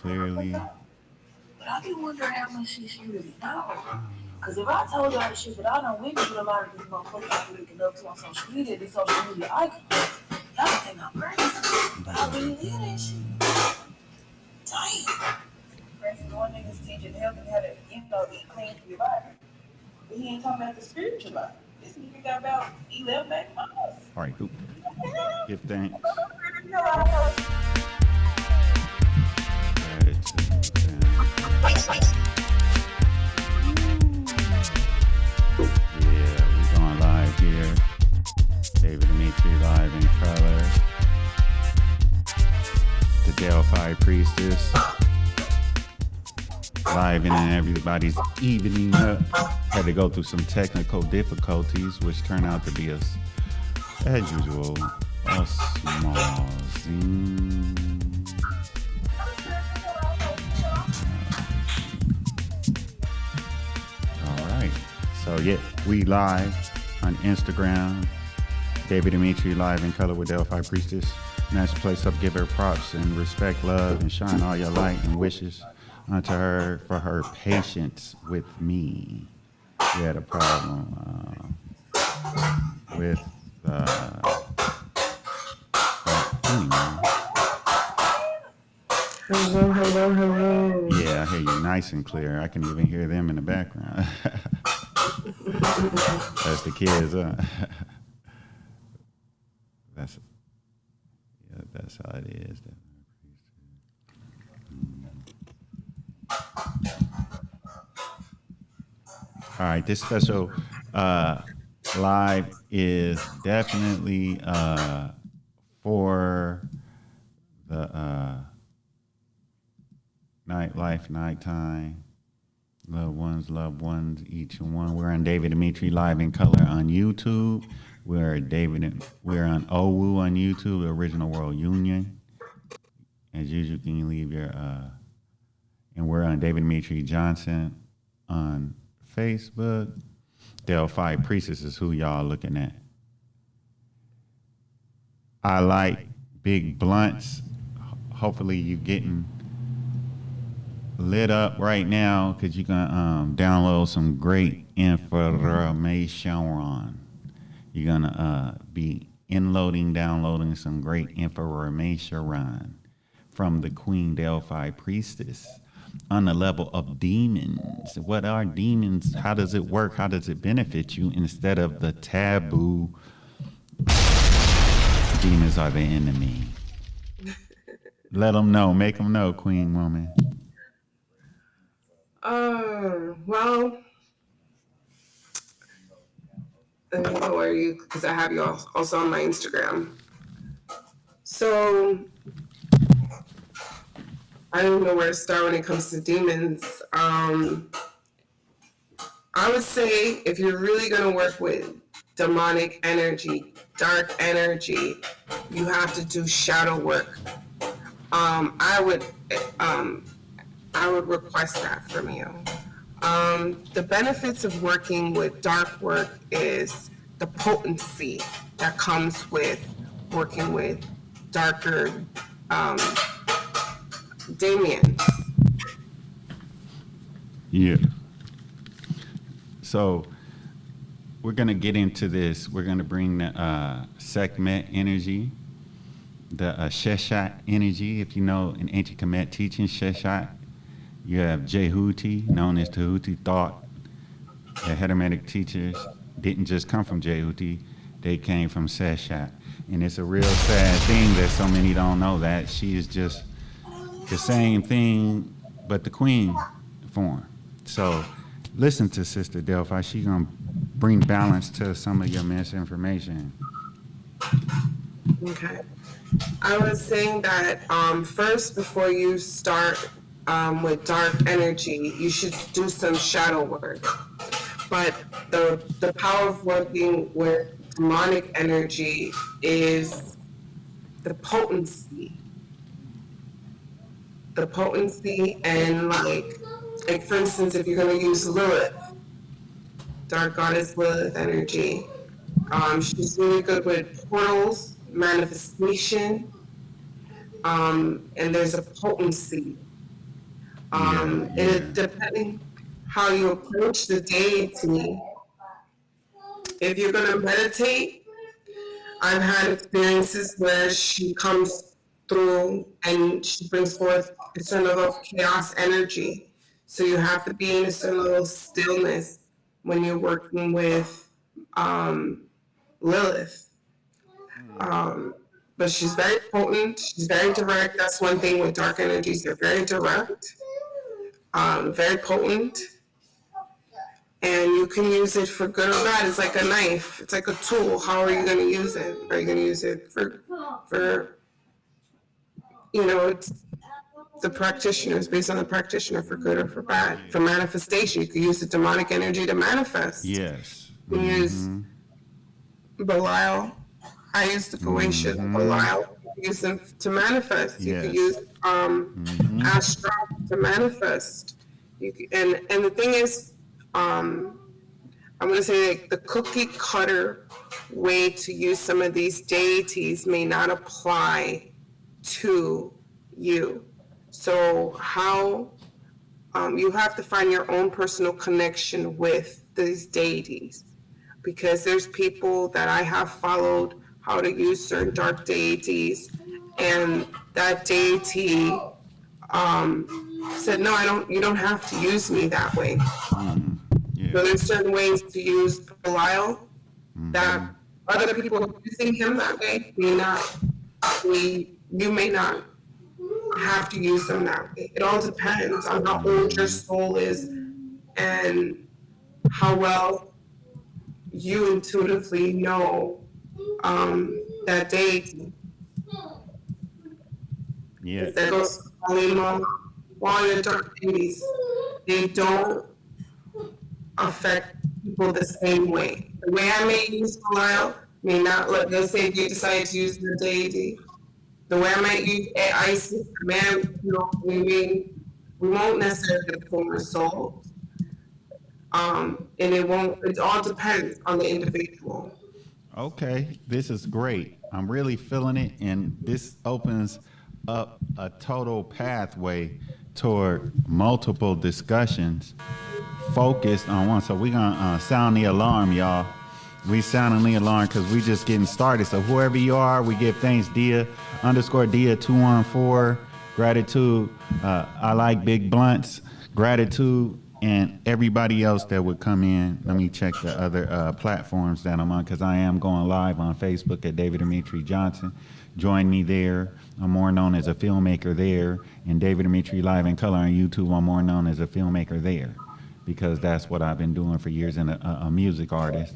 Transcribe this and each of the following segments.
clearly. But I be wondering how much shit she really know. Because if I told y'all the shit that I know, we with a lot of these motherfuckers I'm looking up to on social media, these social media icons, y'all think I'm crazy. But I really live that shit. Damn. For instance, one nigga's teaching health and how to, eat clean for your body. But he ain't talking about the spiritual life. This nigga got about 11 baby mamas. All right, cool. Give thanks. Yeah, we going live here. David Dimitri live in color. The Delphi Priestess. Live in and everybody's evening up. Had to go through some technical difficulties, which turned out to be as usual, a small zine. All right. So yeah, we live on Instagram. David Dimitri live in color with Delphi Priestess. And that's the place up. Give her props and respect, love, and shine all your light and wishes onto her for her patience with me. We had a problem with anyway. Hello. Yeah, I hear you nice and clear. I can even hear them in the background. That's the kids, that's how it is. All right, this special live is definitely for the nightlife, nighttime, loved ones, each one. We're on David Dimitri live in color on YouTube. We're on OWU on YouTube, the Original World Union. As usual, can you leave your and we're on David Dimitri Johnson on Facebook. Delphi Priestess is who y'all looking at. I like big blunts. Hopefully you getting lit up right now because you're gonna download some great information. You're gonna be downloading some great information from the Queen Delphi Priestess on the level of demons. What are demons? How does it work? How does it benefit you instead of the taboo? Demons are the enemy. Let them know. Make them know, Queen Woman. Well, let me know where you, because I have you also on my Instagram. So, I don't know where to start when it comes to demons. I would say if you're really going to work with demonic energy, dark energy, you have to do shadow work. I would request that from you. The benefits of working with dark work is the potency that comes with working with darker Damien. Yeah. So we're going to get into this. We're going to bring the Sekhmet energy, the Sheshat energy. If you know in ancient Kemet teaching, Sheshat, you have Jehuti, known as Tehuti thought. The Hermetic teachers didn't just come from Jehuti, they came from Sheshat. And it's a real sad thing that so many don't know that she is just the same thing, but the queen form. So listen to Sister Delphi. She's going to bring balance to some of your misinformation. Okay. I was saying that first, before you start with dark energy, you should do some shadow work. But the power of working with demonic energy is the potency. The potency and like for instance, if you're going to use Lilith, dark goddess Lilith energy, she's really good with portals, manifestation, and there's a potency And depending how you approach the deity, if you're going to meditate, I've had experiences where she comes through and she brings forth a certain level of chaos energy. So you have to be in a certain level of stillness when you're working with Lilith. But she's very potent, she's very direct. That's one thing with dark energies, they're very direct, very potent. And you can use it for good or bad. It's like a knife. It's like a tool. How are you going to use it? Are you going to use it for it's the practitioner. It's based on the practitioner for good or for bad. For manifestation, you can use the demonic energy to manifest. Yes. You can use Belial. I use the Goetia, Belial. You can use them to manifest. You can use Astral to manifest. And the thing is, I'm going to say like the cookie cutter way to use some of these deities may not apply to you. So how you have to find your own personal connection with these deities, because there's people that I have followed how to use certain dark deities, and that deity said, no, you don't have to use me that way. So there's certain ways to use Belial that other people using him that way you may not have to use them that way. It all depends on how old your soul is and how well you intuitively know that deity. Yeah. That goes all your dark deities. They don't affect people the same way. The way I may use Belial may not, let's say if you decide to use the deity, the way I might use Isis, we won't necessarily get the full result. And it all depends on the individual. Okay, this is great. I'm really feeling it, and this opens up a total pathway toward multiple discussions focused on one. So we're gonna sound the alarm, y'all. We sounding the alarm because we just getting started. So whoever you are, we give thanks, Dia_Dia214. Gratitude. I like big blunts. Gratitude. And everybody else that would come in. Let me check the other platforms that I'm on, because I am going live on Facebook at David Dimitri Johnson. Join me there. I'm more known as a filmmaker there. And David Dimitri Live in Color on YouTube, I'm more known as a filmmaker there, because that's what I've been doing for years, and a music artist.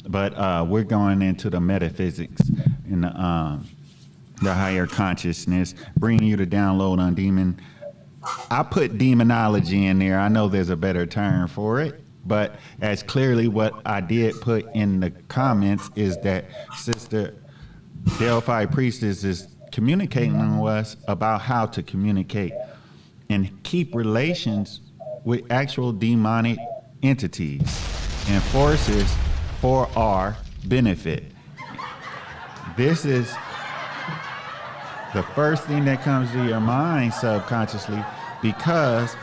But we're going into the metaphysics and the higher consciousness, bringing you to download on demon. I put demonology in there. I know there's a better term for it, but as clearly what I did put in the comments is that Sister Delphi Priestess is communicating with us about how to communicate and keep relations with actual demonic entities and forces for our benefit. This is the first thing that comes to your mind subconsciously because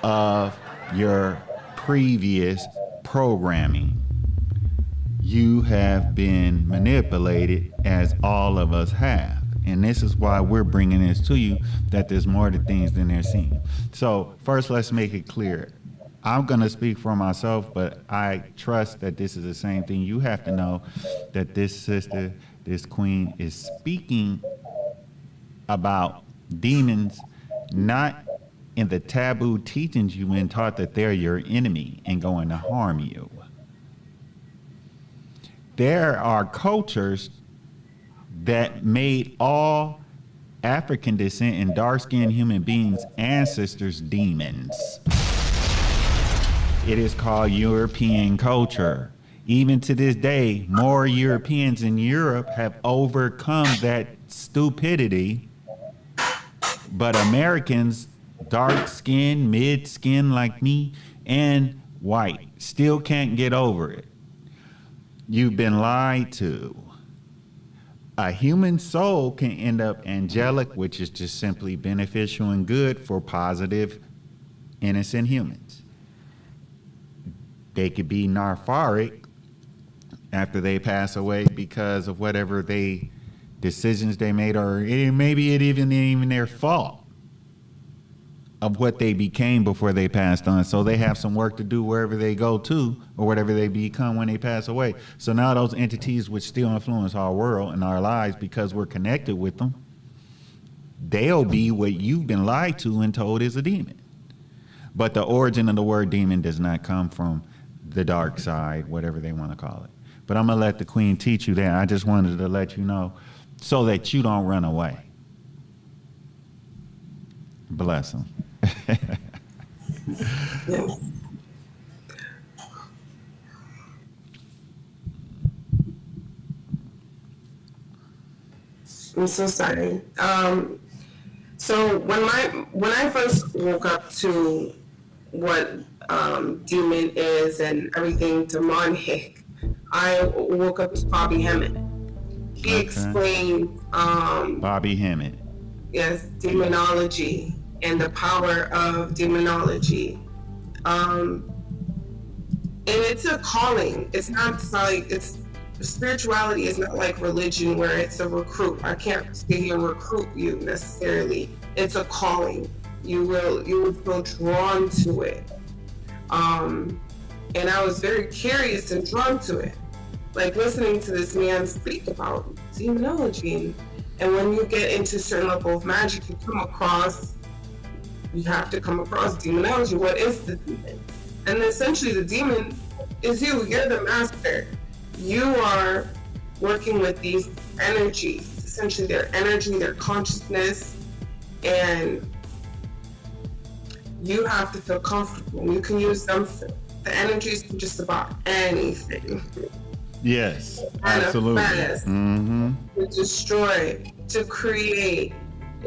of your previous programming. You have been manipulated, as all of us have. And this is why we're bringing this to you, that there's more to things than they're seeing. So first, let's make it clear. I'm going to speak for myself, but I trust that this is the same thing. You have to know that this sister, this queen, is speaking about demons, not in the taboo teachings you've been taught that they're your enemy and going to harm you. There are cultures that made all African descent and dark-skinned human beings ancestors demons. It is called European culture. Even to this day, more Europeans in Europe have overcome that stupidity, but Americans, dark skin, mid skin like me, and white, still can't get over it. You've been lied to. A human soul can end up angelic, which is just simply beneficial and good for positive innocent humans. They could be narfaric after they pass away because of whatever decisions they made, or maybe it isn't even their fault of what they became before they passed on. So they have some work to do wherever they go to, or whatever they become when they pass away. So now those entities which still influence our world and our lives because we're connected with them, they'll be what you've been lied to and told is a demon. But the origin of the word demon does not come from the dark side, whatever they want to call it. But I'm going to let the queen teach you that. I just wanted to let you know so that you don't run away. Bless them. Yeah. I'm so sorry. So when I first woke up to what demon is and everything demonic, I woke up to Bobby Hemmett. He explained Bobby Hemmett. Yes, demonology and the power of demonology. And it's a calling. It's not like spirituality is not like religion where it's a recruit. I can't sit here and recruit you necessarily. It's a calling. You will feel drawn to it. And I was very curious and drawn to it. Like listening to this man speak about demonology. And when you get into a certain level of magic, you have to come across demonology. What is the demon? And essentially the demon is you. You're the master. You are working with these energies, essentially their energy, their consciousness, and you have to feel comfortable. You can use them. The energies can just about anything. Yes, absolutely. To destroy, to create.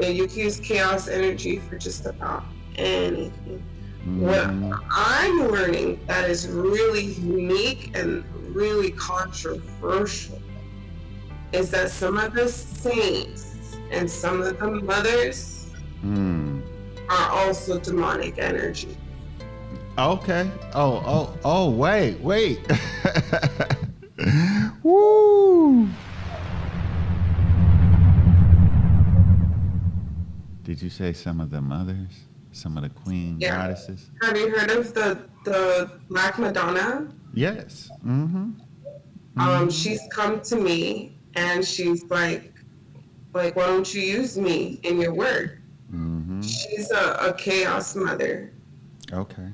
And you can use chaos energy for just about anything. What I'm learning that is really unique and really controversial is that some of the saints and some of the mothers are also demonic energy. Okay. Oh, wait. Woo! Did you say some of the mothers? Some of the queen goddesses? Have you heard of the Black Madonna? Yes. She's come to me and she's like, why don't you use me in your work? She's a chaos mother. Okay.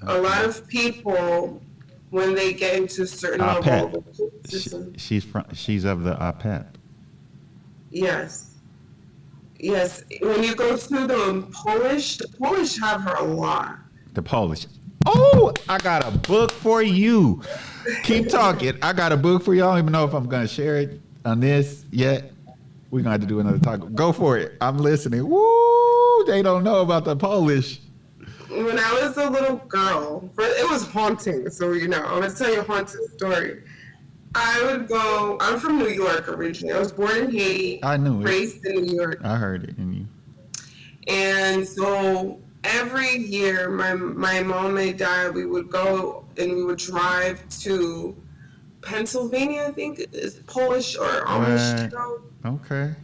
A lot of people, when they get into a certain level of system, she's of the APEP. Yes. When you go to the Polish have her a lot. The Polish. Oh, I got a book for you. Keep talking. I got a book for you. I don't even know if I'm going to share it on this yet. We're going to have to do another talk. Go for it. I'm listening. Woo! They don't know about the Polish. When I was a little girl, it was haunting. So, I'm going to tell you a haunting story. I'm from New York originally. I was born in Haiti. I knew it. Raised in New York. I heard it in you. And so every year, my mom and my dad, we would go and we would drive to Pennsylvania, I think is Polish or Amish. Okay.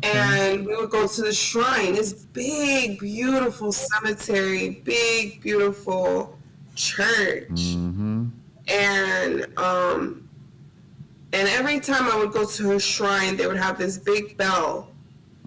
And we would go to the shrine. This big, beautiful cemetery, big, beautiful church. And every time I would go to her shrine, they would have this big bell.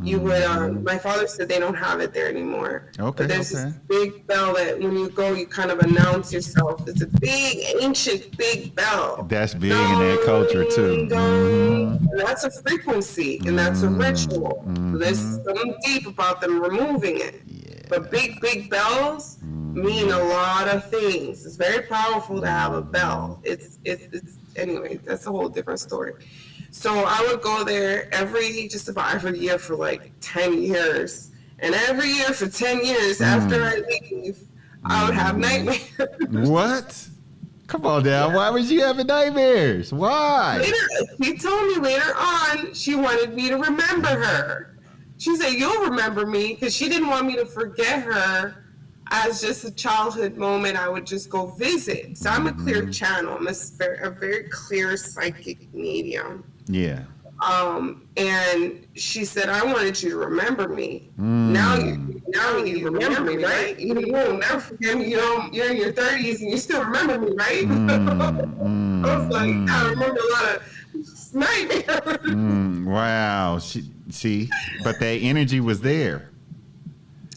You would, my father said they don't have it there anymore. Okay. But there's this big bell that when you go, you kind of announce yourself. It's a big, ancient, big bell. That's big in that culture too. And that's a frequency, and that's a ritual. So there's something deep about them removing it. Yeah. But big bells mean a lot of things. It's very powerful to have a bell. It's anyway, that's a whole different story. So I would go there every year for like 10 years. And every year for 10 years after I leave, I would have nightmares. What? Come on now. Why was you having nightmares? Why? She told me later on she wanted me to remember her. She said, you'll remember me, because she didn't want me to forget her as just a childhood moment, I would just go visit. So I'm a clear channel. I'm a very clear psychic medium. Yeah. And she said, I wanted you to remember me. Now you remember me, right? You won't never forget me. You're in your 30s and you still remember me, right? I was like, I remember a lot of nightmares. Wow. See, but that energy was there.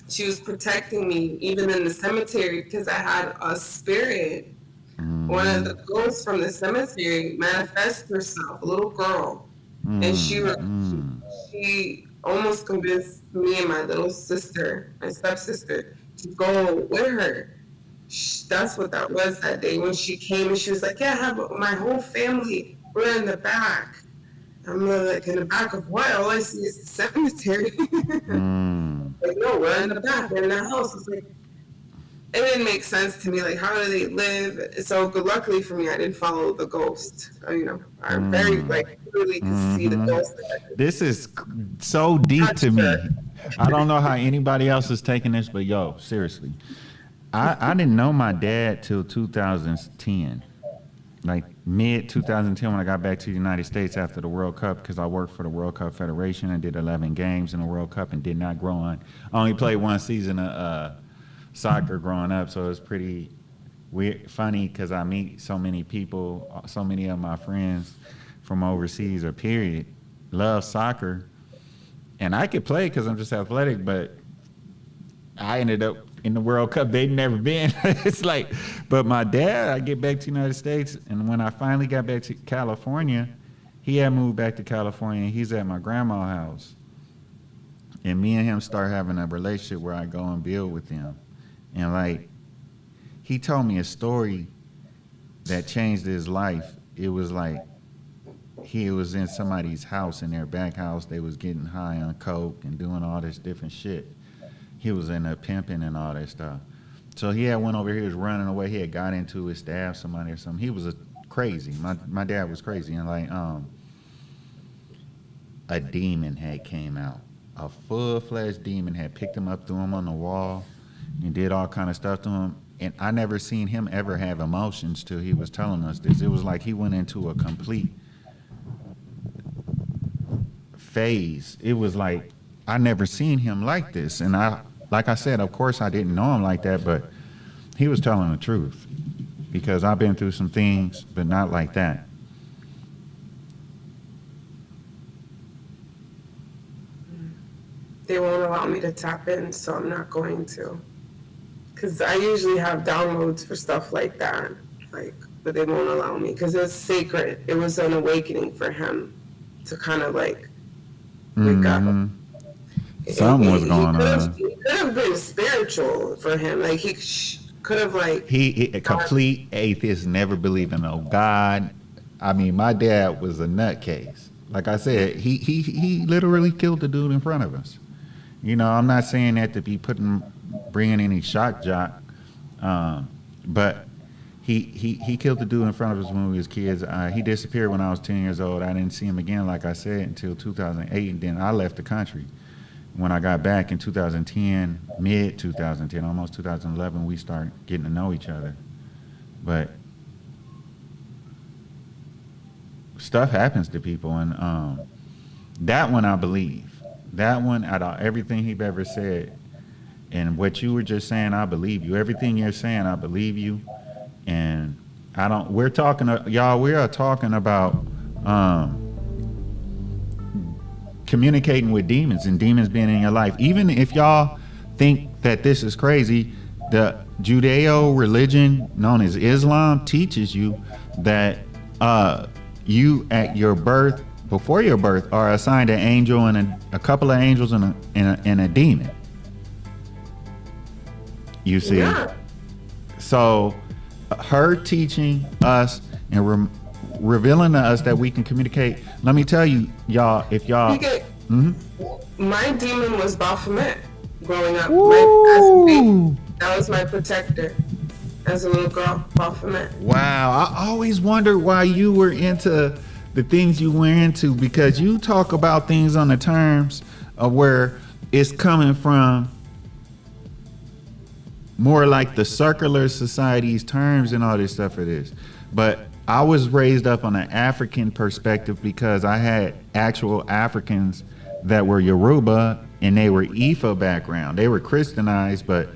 She was protecting me even in the cemetery because I had a spirit. One of the ghosts from the cemetery manifested herself, a little girl. And she almost convinced me and my little sister, my stepsister, to go with her. That's what that was that day when she came and she was like, yeah, I have my whole family. We're in the back. I'm like, in the back of what? All I see is the cemetery. Like, no, we're in the back. We're in the house. It's like, it didn't make sense to me. Like, how do they live? So, luckily for me, I didn't follow the ghost. I very, clearly could see the ghost. This is so deep to me. I don't know how anybody else is taking this, but yo, seriously. I didn't know my dad till 2010. Like mid 2010 when I got back to the United States after the World Cup, because I worked for the World Cup Federation and did 11 games in the World Cup and did not grow on. I only played one season of soccer growing up, so it's pretty weird, funny because I meet so many people, so many of my friends from overseas or period love soccer, and I could play because I'm just athletic, but I ended up in the World Cup. They'd never been. It's like, but my dad, I get back to the United States, and when I finally got back to California, he had moved back to California, and he's at my grandma's house, and me and him start having a relationship where I go and build with him. And like, he told me a story that changed his life. It was like, he was in somebody's house, in their back house. They was getting high on coke and doing all this different shit. He was in there pimping and all that stuff. So he had went over here, was running away. He had got into it, stabbed somebody or something. He was crazy. My dad was crazy. And like, a demon had came out. A full-fledged demon had picked him up, threw him on the wall, and did all kind of stuff to him. And I never seen him ever have emotions till he was telling us this. It was like he went into a complete phase. It was like, I never seen him like this. And like I said, of course I didn't know him like that, but he was telling the truth because I've been through some things, but not like that. They won't allow me to tap in, so I'm not going to. Because I usually have downloads for stuff like that, but they won't allow me because it's sacred. It was an awakening for him to kind of wake up. Something was going on. It could have been spiritual for him. Like he could have He a complete atheist, never believed in no God. I mean, my dad was a nutcase. Like I said, he literally killed the dude in front of us. I'm not saying that to be bringing any shock jock, but he killed the dude in front of us when we was kids. He disappeared when I was 10 years old. I didn't see him again, like I said, until 2008, and then I left the country. When I got back in 2010, mid 2010, almost 2011, we started getting to know each other. But stuff happens to people, and that one I believe. That one, out of everything he've ever said, and what you were just saying, I believe you. Everything you're saying, I believe you. And we are talking about communicating with demons and demons being in your life. Even if y'all think that this is crazy, the Judeo religion known as Islam teaches you that you at your birth, before your birth, are assigned an angel and a couple of angels and a demon. You see? Yeah. So her teaching us and revealing to us that we can communicate. Let me tell you, y'all, if y'all... My demon was Baphomet growing up. That was my protector as a little girl, Baphomet. Wow, I always wondered why you were into the things you went into, because you talk about things on the terms of where it's coming from more like the circular society's terms and all this stuff it is. But I was raised up on an African perspective because I had actual Africans that were Yoruba and they were Ifa background. They were Christianized, but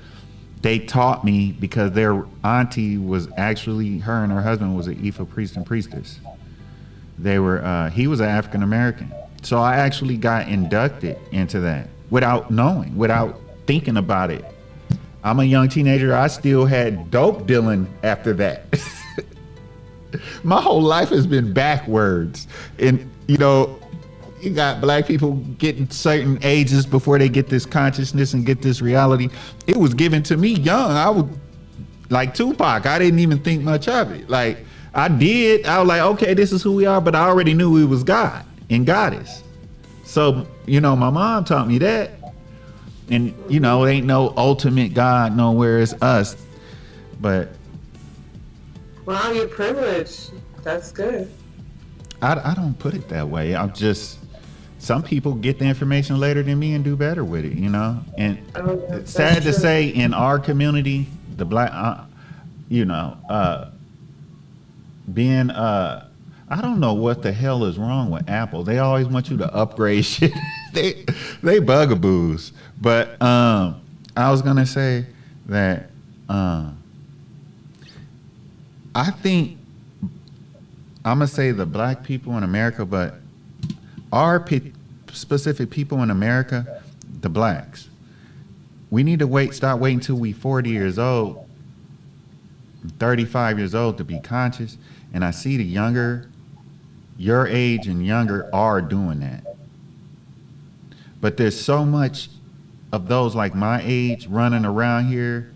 they taught me because their auntie was actually, her and her husband was an Ifa priest and priestess. They were, he was an African American. So I actually got inducted into that without knowing, without thinking about it. I'm a young teenager. I still had dope dealing after that. My whole life has been backwards. And, you know, you got black people getting certain ages before they get this consciousness and get this reality. It was given to me young. I was like Tupac. I didn't even think much of it. Like I did. I was like, okay, this is who we are. But I already knew we was God and goddess. So, you know, my mom taught me that. And, you know, ain't no ultimate God nowhere, it's us. But Wow, you're privileged. That's good. I don't put it that way. I'm just, some people get the information later than me and do better with it, you know? And it's sad to say, in our community, the black, you know, being, I don't know what the hell is wrong with Apple. They always want you to upgrade shit. they bugaboos. But I was going to say that I think, I'm going to say the black people in America, but our specific people in America, the blacks, we need to stop waiting until we 40 years old, 35 years old to be conscious. And I see the younger, your age and younger are doing that. But there's so much of those like my age running around here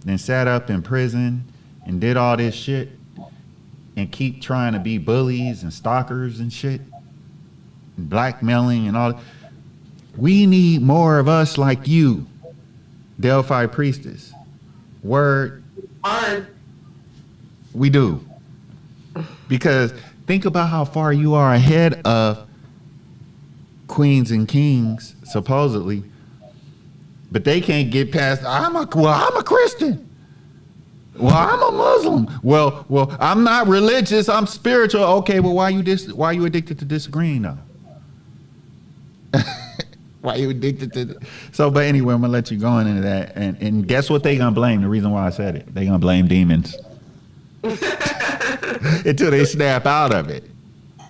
and sat up in prison and did all this shit and keep trying to be bullies and stalkers and shit, and blackmailing and all. We need more of us like you, Delphi priestess. Word. We do. Because think about how far you are ahead of queens and kings, supposedly, but they can't get past, I'm a Christian. Well, I'm a Muslim. Well, I'm not religious. I'm spiritual. Okay, well, why you addicted to disagreeing though? Why you addicted to? So, but anyway, I'm gonna let you go into that. And guess what they gonna blame? The reason why I said it, they gonna blame demons. Until they snap out of it,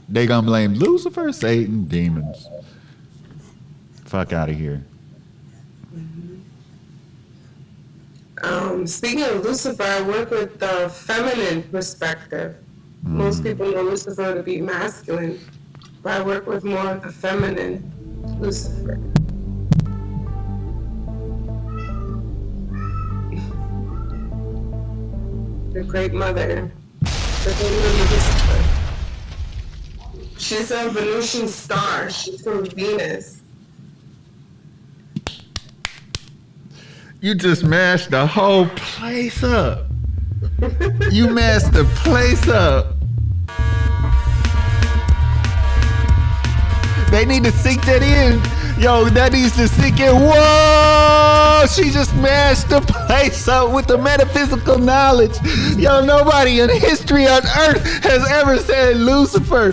they gonna blame Lucifer, Satan, demons. Fuck out of here. Speaking of Lucifer, I work with the feminine perspective. Most people know Lucifer to be masculine, but I work with more of the feminine Lucifer. The great mother, the great Lucifer. She's a Venusian star. She's from Venus. You just mashed the whole place up. You mashed the place up. They need to sink that in. Yo, that needs to sink in. Whoa! She just mashed the place up with the metaphysical knowledge. Yo, nobody in history on earth has ever said Lucifer.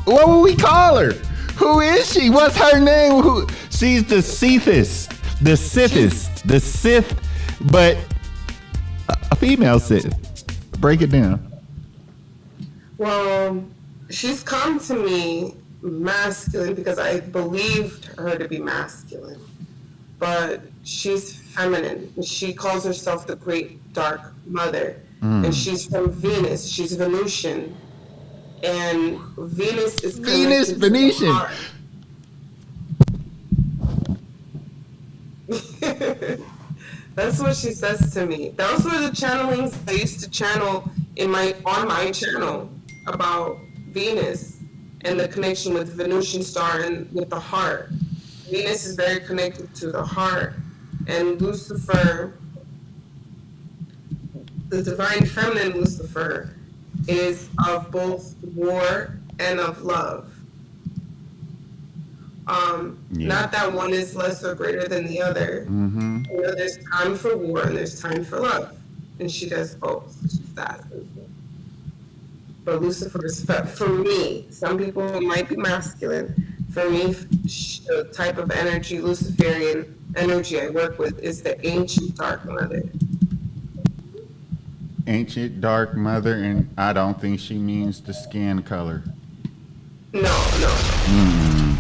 What would we call her? Who is she? What's her name? She's the Sithist. The Sith, but a female Sith. Break it down. Well, she's come to me masculine because I believed her to be masculine, but she's feminine. She calls herself the Great Dark Mother, and she's from Venus. She's Venusian, and Venus is Venetian. That's what she says to me. Those were the channelings I used to channel on my channel about Venus and the connection with Venusian star and with the heart. Venus is very connected to the heart, and Lucifer, the divine feminine Lucifer, is of both war and of love. Not that one is less or greater than the other. Mm-hmm. You know, there's time for war and there's time for love. And she does both. She's that. But Lucifer is, for me, some people might be masculine. For me, the type of energy, Luciferian energy I work with is the ancient dark mother. Ancient dark mother, and I don't think she means the skin color. No. Mm.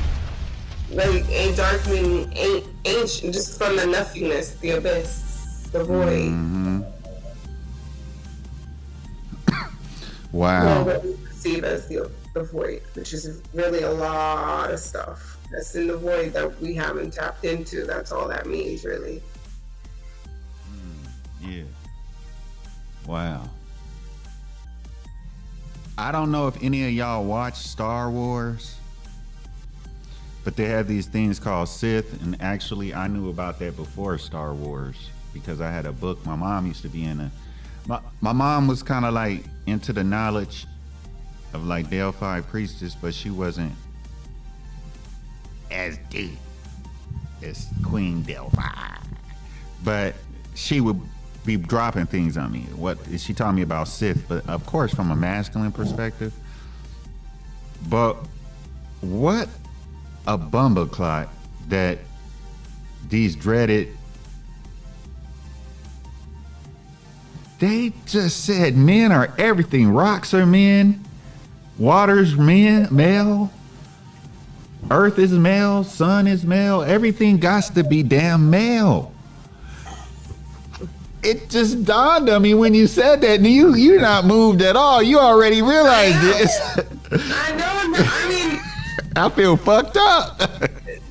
Like, a dark meaning ancient, just from the nothingness, the abyss, the void. Mm-hmm. Well, Wow. what we perceive as the void, which is really a lot of stuff that's in the void that we haven't tapped into. That's all that means, really. Yeah. Wow. I don't know if any of y'all watch Star Wars, but they have these things called Sith, and actually I knew about that before Star Wars because I had a book. My mom used to be in my mom was kind of like into the knowledge of like Delphi priestess, but she wasn't as deep as Queen Delphi. But she would be dropping things on me. What she taught me about Sith, but of course from a masculine perspective. But what a bumbleclot that these dreaded, they just said men are everything. Rocks are men, water's men, male, earth is male, sun is male, everything got to be damn male. It just dawned on me when you said that, and you're not moved at all. You already realized this. I know. I mean, I feel fucked up.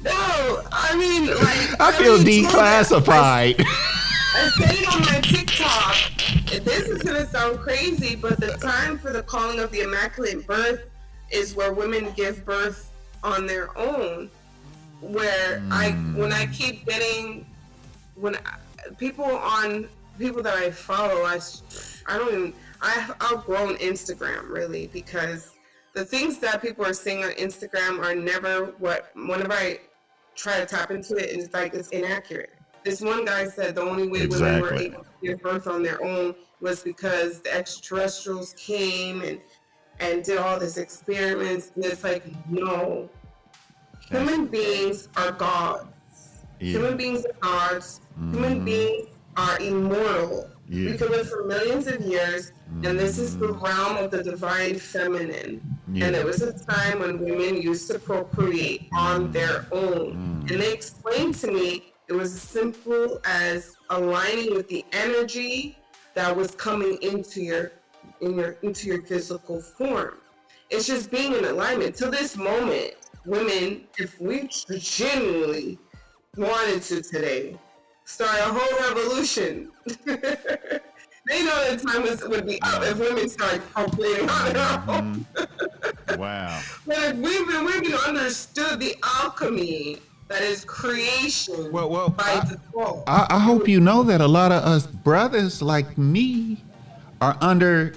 no. I mean, like, I feel declassified. I say it on my TikTok. This is gonna sound crazy, but the time for the calling of the Immaculate Birth is where women give birth on their own. Where when I keep getting, people that I follow, I've outgrown Instagram really, because the things that people are saying on Instagram are never whenever I try to tap into it, it's like it's inaccurate. This one guy said the only way women were able to give birth on their own was because the extraterrestrials came and did all this experiments, and it's like, no. Human beings are gods. Yeah. Human beings are gods. Human beings are immortal. Yeah. We can live for millions of years, and this is the realm of the divine feminine. Yeah. And it was a time when women used to procreate on their own. And they explained to me it was as simple as aligning with the energy that was coming into your physical form. It's just being in alignment. To this moment, women, if we genuinely wanted to today, start a whole revolution. They know the time would be up if women start procreating on their own. Wow. But if women understood the alchemy that is creation by default. I hope you know that a lot of us brothers like me are under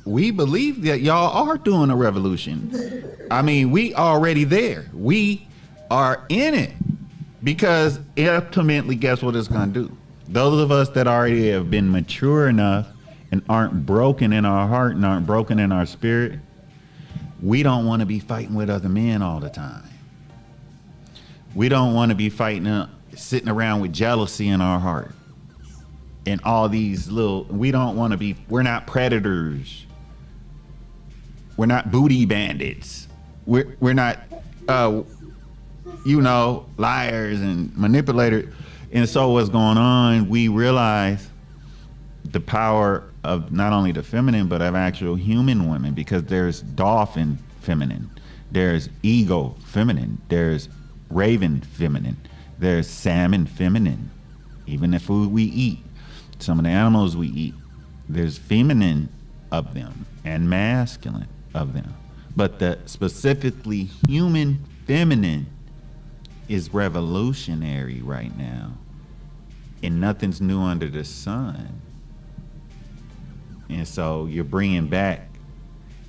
we believe that y'all are doing a revolution. I mean, we already there. We are in it. Because ultimately, guess what it's going to do? Those of us that already have been mature enough and aren't broken in our heart and aren't broken in our spirit, we don't want to be fighting with other men all the time. We don't want to be fighting, sitting around with jealousy in our heart. And all these we don't want to be, we're not predators. We're not booty bandits. We're not, liars and manipulators. And so what's going on, we realize the power of not only the feminine, but of actual human women, because there's dolphin feminine, there's eagle feminine, there's raven feminine, there's salmon feminine. Even the food we eat, some of the animals we eat, there's feminine of them and masculine of them. But the specifically human feminine is revolutionary right now, and nothing's new under the sun. And so you're bringing back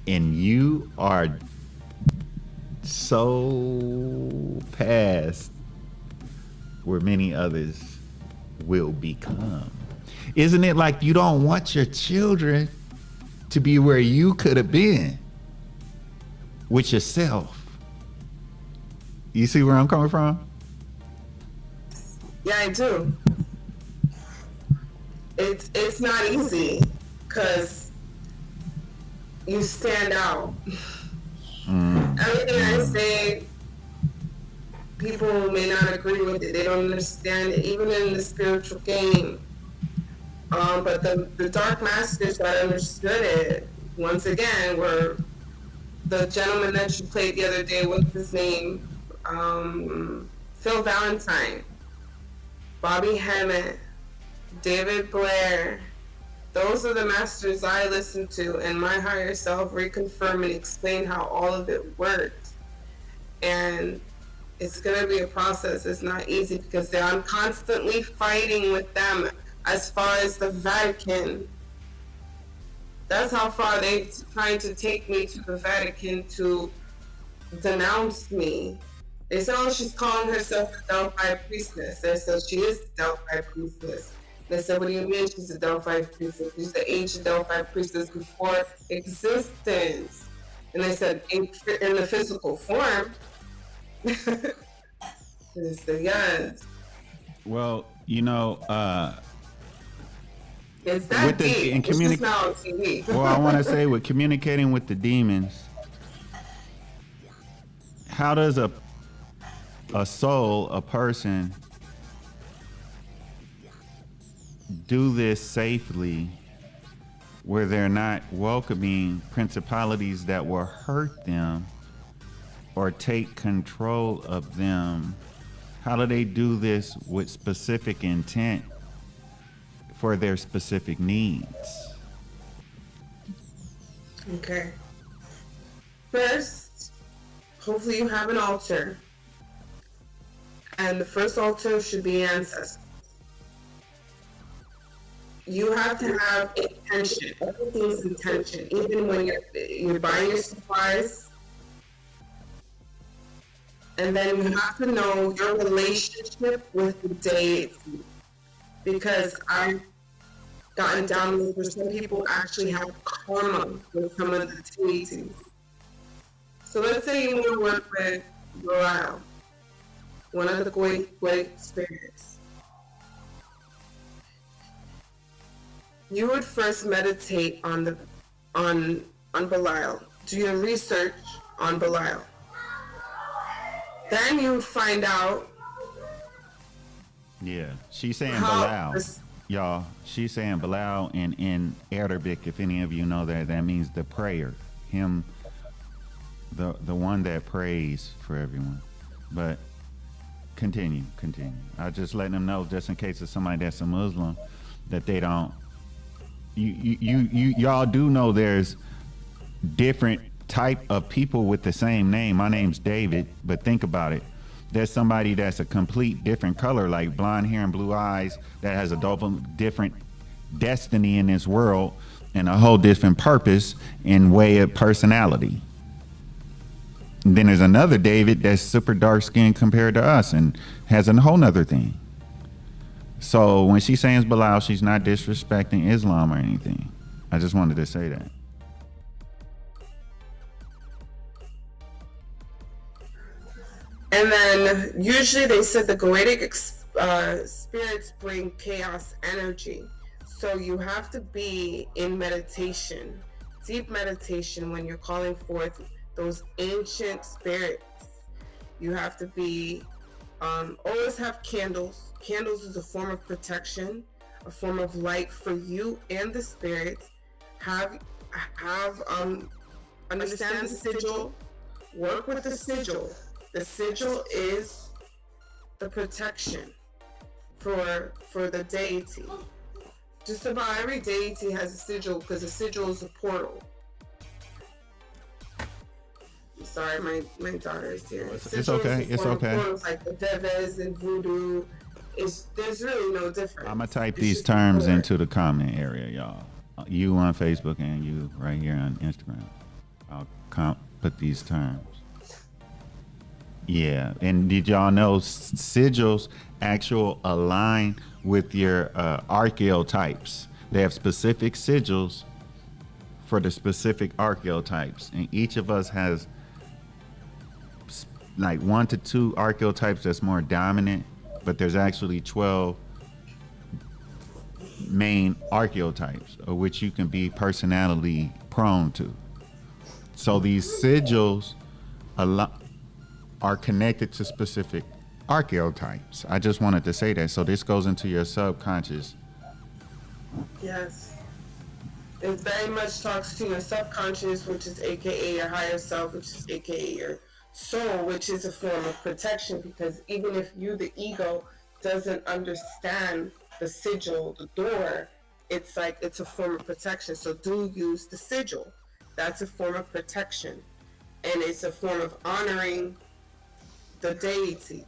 And you are so past where many others will become. Isn't it like you don't want your children to be where you could have been with yourself? You see where I'm coming from? Yeah, I do. It's not easy because you stand out. Everything I say, people may not agree with it. They don't understand it, even in the spiritual game. But the dark masters that understood it, once again, were the gentleman that you played the other day. What's his name? Phil Valentine, Bobby Hemmett, David Blair. Those are the masters I listen to, and my higher self reconfirm and explain how all of it works. And it's going to be a process. It's not easy because I'm constantly fighting with them as far as the Vatican. That's how far they're trying to take me, to the Vatican, to denounce me. They said, oh, she's calling herself a Delphi priestess. They said she is the Delphi priestess. They said, what do you mean she's a Delphi priestess? She's the ancient Delphi priestess before existence. And they said, in the physical form. They said, yes. Well, you know, it's that deep. In it's just now on TV. Well, I want to say, with communicating with the demons, how does a soul, a person, do this safely where they're not welcoming principalities that will hurt them or take control of them? How do they do this with specific intent for their specific needs? Okay. First, hopefully you have an altar. And the first altar should be ancestors. You have to have intention. Everything's intention. Even when you're buying your supplies. And then you have to know your relationship with the deity. Because I've gotten down where some people actually have karma with some of the deities. So let's say you want to work with Belial, one of the great spirits. You would first meditate on Belial. Do your research on Belial. Then you find out. Yeah, she's saying Belial. Y'all, she's saying Belial in Arabic. If any of you know that means the prayer. Him, the one that prays for everyone. But continue. I just letting them know, just in case it's somebody that's a Muslim, that they don't. Y'all do know there's different type of people with the same name. My name's David, but think about it. There's somebody that's a complete different color, like blonde hair and blue eyes, that has a different destiny in this world and a whole different purpose and way of personality. And then there's another David that's super dark skinned compared to us and has a whole nother thing. So when she's saying Belial, she's not disrespecting Islam or anything. I just wanted to say that. And then usually they said the goetic spirits bring chaos energy. So you have to be in meditation, deep meditation, when you're calling forth those ancient spirits. You have to be, always have candles. Candles is a form of protection, a form of light for you and the spirits. Understand the sigil, work with the sigil. The sigil is the protection for the deity. Just about every deity has a sigil because a sigil is a portal. I'm sorry, my daughter is here. It's okay. It's okay. Portals like the Veves and Voodoo. There's really no difference. I'm gonna type these terms into the comment area, y'all. You on Facebook and you right here on Instagram. I'll put these terms. Yeah, and did y'all know sigils actual align with your archetypes? They have specific sigils for the specific archetypes, and each of us has like 1 to 2 archetypes that's more dominant, but there's actually 12 main archetypes of which you can be personality prone to. So these sigils are connected to specific archetypes. I just wanted to say that. So this goes into your subconscious. Yes. It very much talks to your subconscious, which is AKA your higher self, which is AKA your soul, which is a form of protection, because even if you, the ego, doesn't understand the sigil, the door, it's like it's a form of protection. So do use the sigil. That's a form of protection. And it's a form of honoring the deity.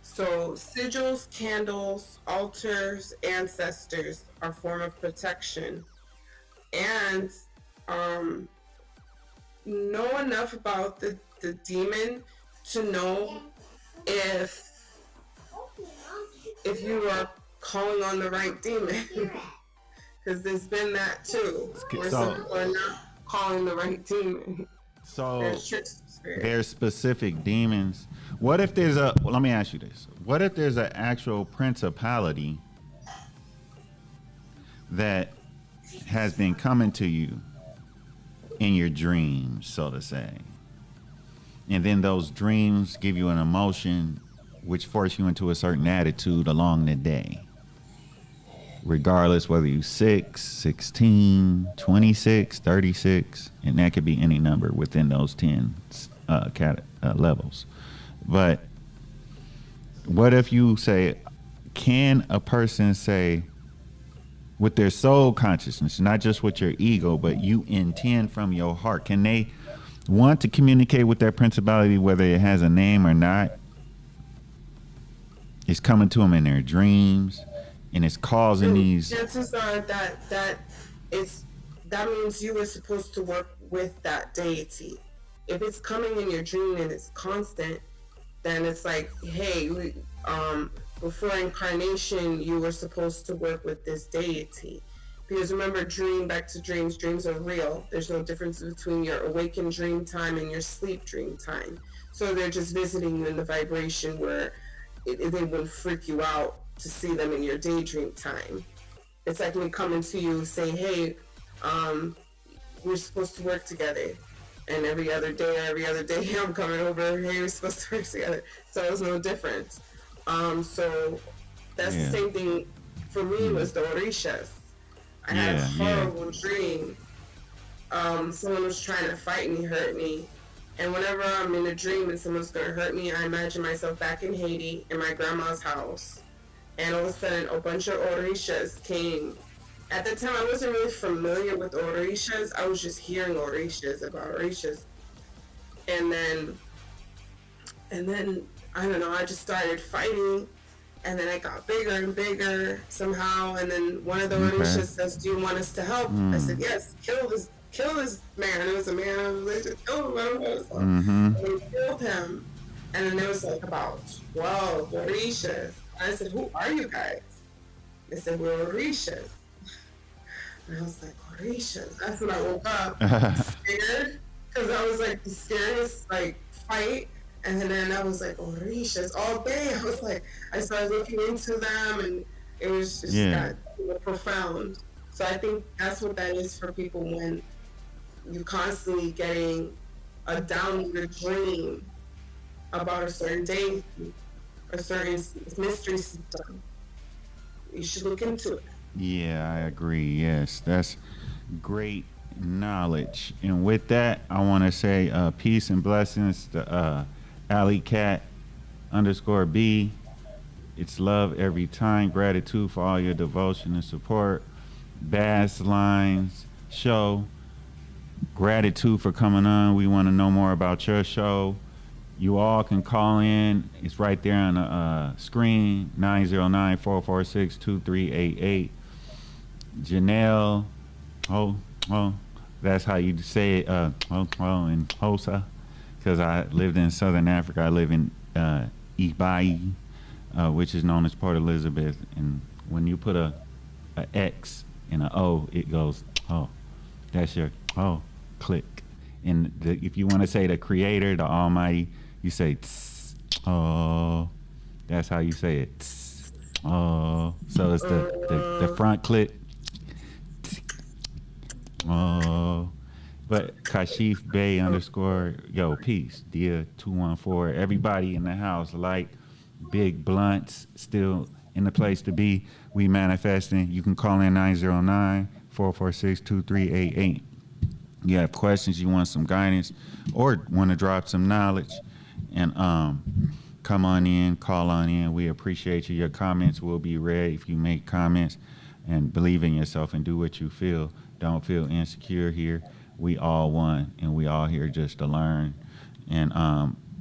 So sigils, candles, altars, ancestors are a form of protection. And know enough about the demon to know if you are calling on the right demon. Because there's been that too, where some people are not calling the right demon. So there's specific demons. What if there's let me ask you this. What if there's an actual principality that has been coming to you in your dreams, so to say? And then those dreams give you an emotion which force you into a certain attitude along the day. Regardless whether you're 6, 16, 26, 36, and that could be any number within those 10 levels. But what if you say, can a person say with their soul consciousness, not just with your ego, but you intend from your heart, can they want to communicate with that principality whether it has a name or not? It's coming to them in their dreams. And it's causing these. Chances are that means you were supposed to work with that deity. If it's coming in your dream and it's constant, then it's like, hey, before incarnation, you were supposed to work with this deity. Because remember, back to dreams are real. There's no difference between your awakened dream time and your sleep dream time. So they're just visiting you in the vibration where they wouldn't freak you out to see them in your daydream time. It's like me coming to you saying, hey, we're supposed to work together. And every other day I'm coming over, hey, we're supposed to work together. So it was no different. So that's the same thing for me was the Orishas. I had a horrible dream. Someone was trying to fight me, hurt me. And whenever I'm in a dream and someone's gonna hurt me, I imagine myself back in Haiti in my grandma's house. And all of a sudden, a bunch of Orishas came. At the time, I wasn't really familiar with Orishas. I was just hearing about Orishas. And then, I don't know, I just started fighting. And then I got bigger and bigger somehow. And then one of the Orishas says, do you want us to help? I said, yes, kill this man. It was a man. I was like, kill him. And we killed him. And then there was like about 12 Orishas. I said, who are you guys? They said, we're Orishas. And I was like, Orishas? That's when I woke up, scared, because I was like the scariest fight. And then I was like, Orishas, all day. I was like, I started looking into them, and it was just got profound. So I think that's what that is for people when you're constantly getting a downward dream about a certain day, a certain mystery system. You should look into it. Yeah, I agree. Yes, that's great knowledge. And with that, I want to say peace and blessings to Alley Cat _B. It's love every time. Gratitude for all your devotion and support. Bass Lines Show. Gratitude for coming on. We want to know more about your show. You all can call in. It's right there on the screen, 909-446-2388. Janelle, That's how you say it, in Hosa. Because I lived in Southern Africa. I live in Ibai, which is known as Port Elizabeth. And when you put a X and a O, it goes, oh. That's your, oh, click. And if you want to say the creator, the almighty, you say, tss, oh. That's how you say it. Tss, oh. So it's the front click. Tss, oh. But Kashif Bay _ yo, peace. Dia 214. Everybody in the house, like big blunts, still in the place to be. We manifesting. You can call in 909-446-2388. You have questions, you want some guidance, or want to drop some knowledge, and come on in, call on in. We appreciate you. Your comments will be read if you make comments, and believe in yourself and do what you feel. Don't feel insecure here. We all one, and we all here just to learn. And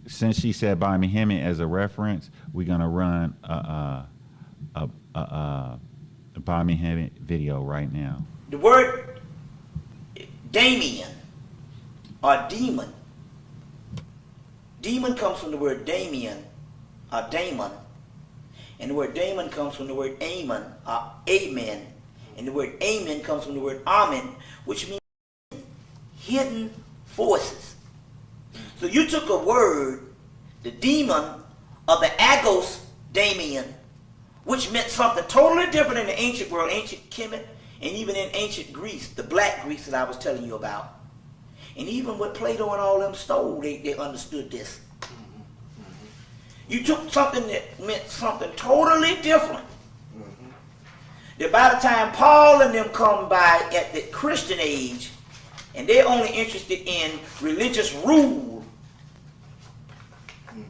since she said by Muhammad as a reference, we're gonna run a by Muhammad video right now. The word Damien or demon. Demon comes from the word Damien or Damon. And the word Damon comes from the word Amen or Amen. And the word Amen comes from the word Amen, which means hidden forces. So you took a word, the demon of the Agos Damien, which meant something totally different in the ancient world, ancient Kemet, and even in ancient Greece, the black Greece that I was telling you about. And even what Plato and all them stole, they understood this. You took something that meant something totally different. That by the time Paul and them come by at the Christian age, and they're only interested in religious rule,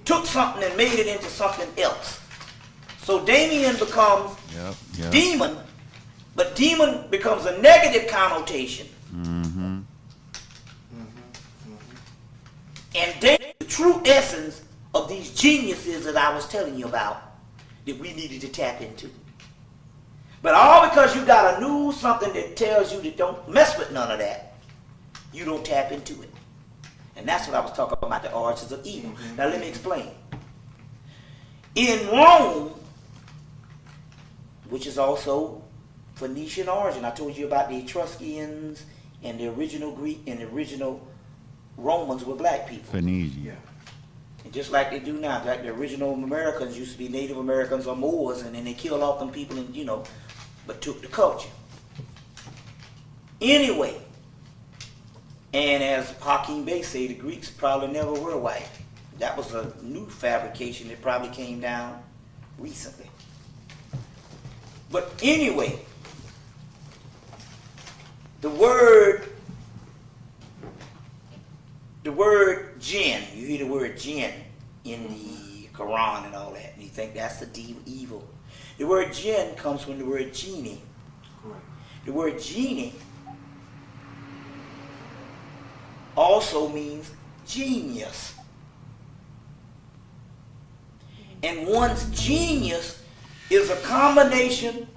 took something and made it into something else. So Damien becomes demon, but demon becomes a negative connotation. And the true essence of these geniuses that I was telling you about that we needed to tap into. But all because you got a new something that tells you that don't mess with none of that, you don't tap into it. And that's what I was talking about, the origins of evil. Now let me explain. In Rome, which is also Phoenician origin, I told you about the Etruscans and the original Greek and the original Romans were black people. Phoenicia. And just like they do now, like the original Americans used to be Native Americans or Moors, and then they killed off them people and, but took the culture. Anyway, and as Hakeem Bey said, the Greeks probably never were white. That was a new fabrication that probably came down recently. But anyway, the word jinn, you hear the word jinn in the Quran and all that, and you think that's the evil. The word jinn comes from the word genie. Correct. The word genie also means genius. And one's genius is a combination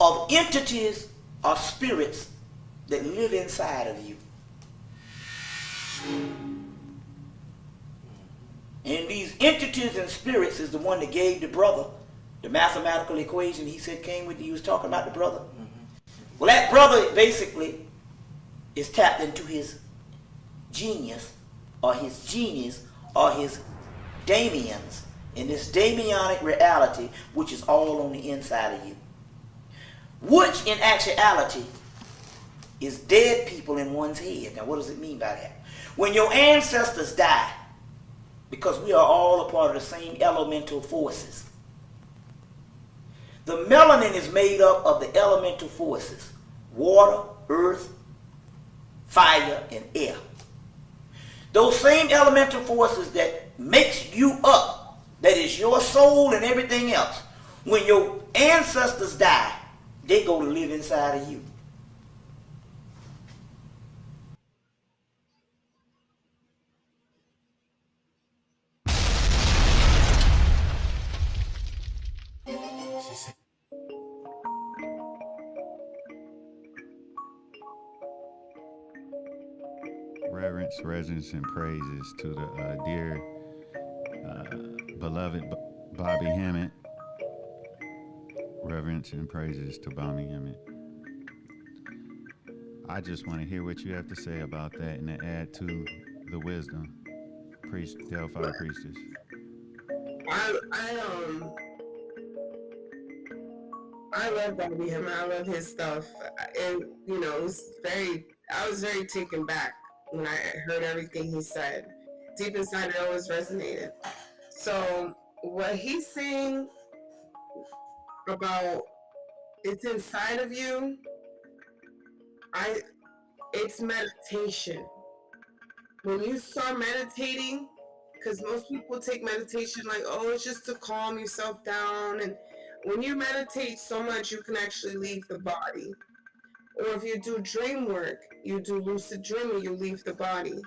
of entities or spirits that live inside of you. And these entities and spirits is the one that gave the brother the mathematical equation he said came with you. He was talking about the brother. Well, that brother basically is tapped into his genius or his genius or his Damians in this Damianic reality, which is all on the inside of you. Which in actuality is dead people in one's head. Now what does it mean by that? When your ancestors die, because we are all a part of the same elemental forces, the melanin is made up of the elemental forces: water, earth, fire, and air. Those same elemental forces that makes you up, that is your soul and everything else, when your ancestors die, they go to live inside of you. Reverence, resonance, and praises to the dear, beloved Bobby Hemmett. Reverence and praises to Bobby Hemmett. I just want to hear what you have to say about that and to add to the wisdom. Priest, Delphi Priestess. I love Bobby Hemmett. I love his stuff, and it was I was very taken back when I heard everything he said. Deep inside, it always resonated. So what he's saying about it's inside of you, it's meditation. When you start meditating, because most people take meditation like, oh, it's just to calm yourself down, and when you meditate so much, you can actually leave the body. Or if you do dream work, you do lucid dreaming, you leave the body.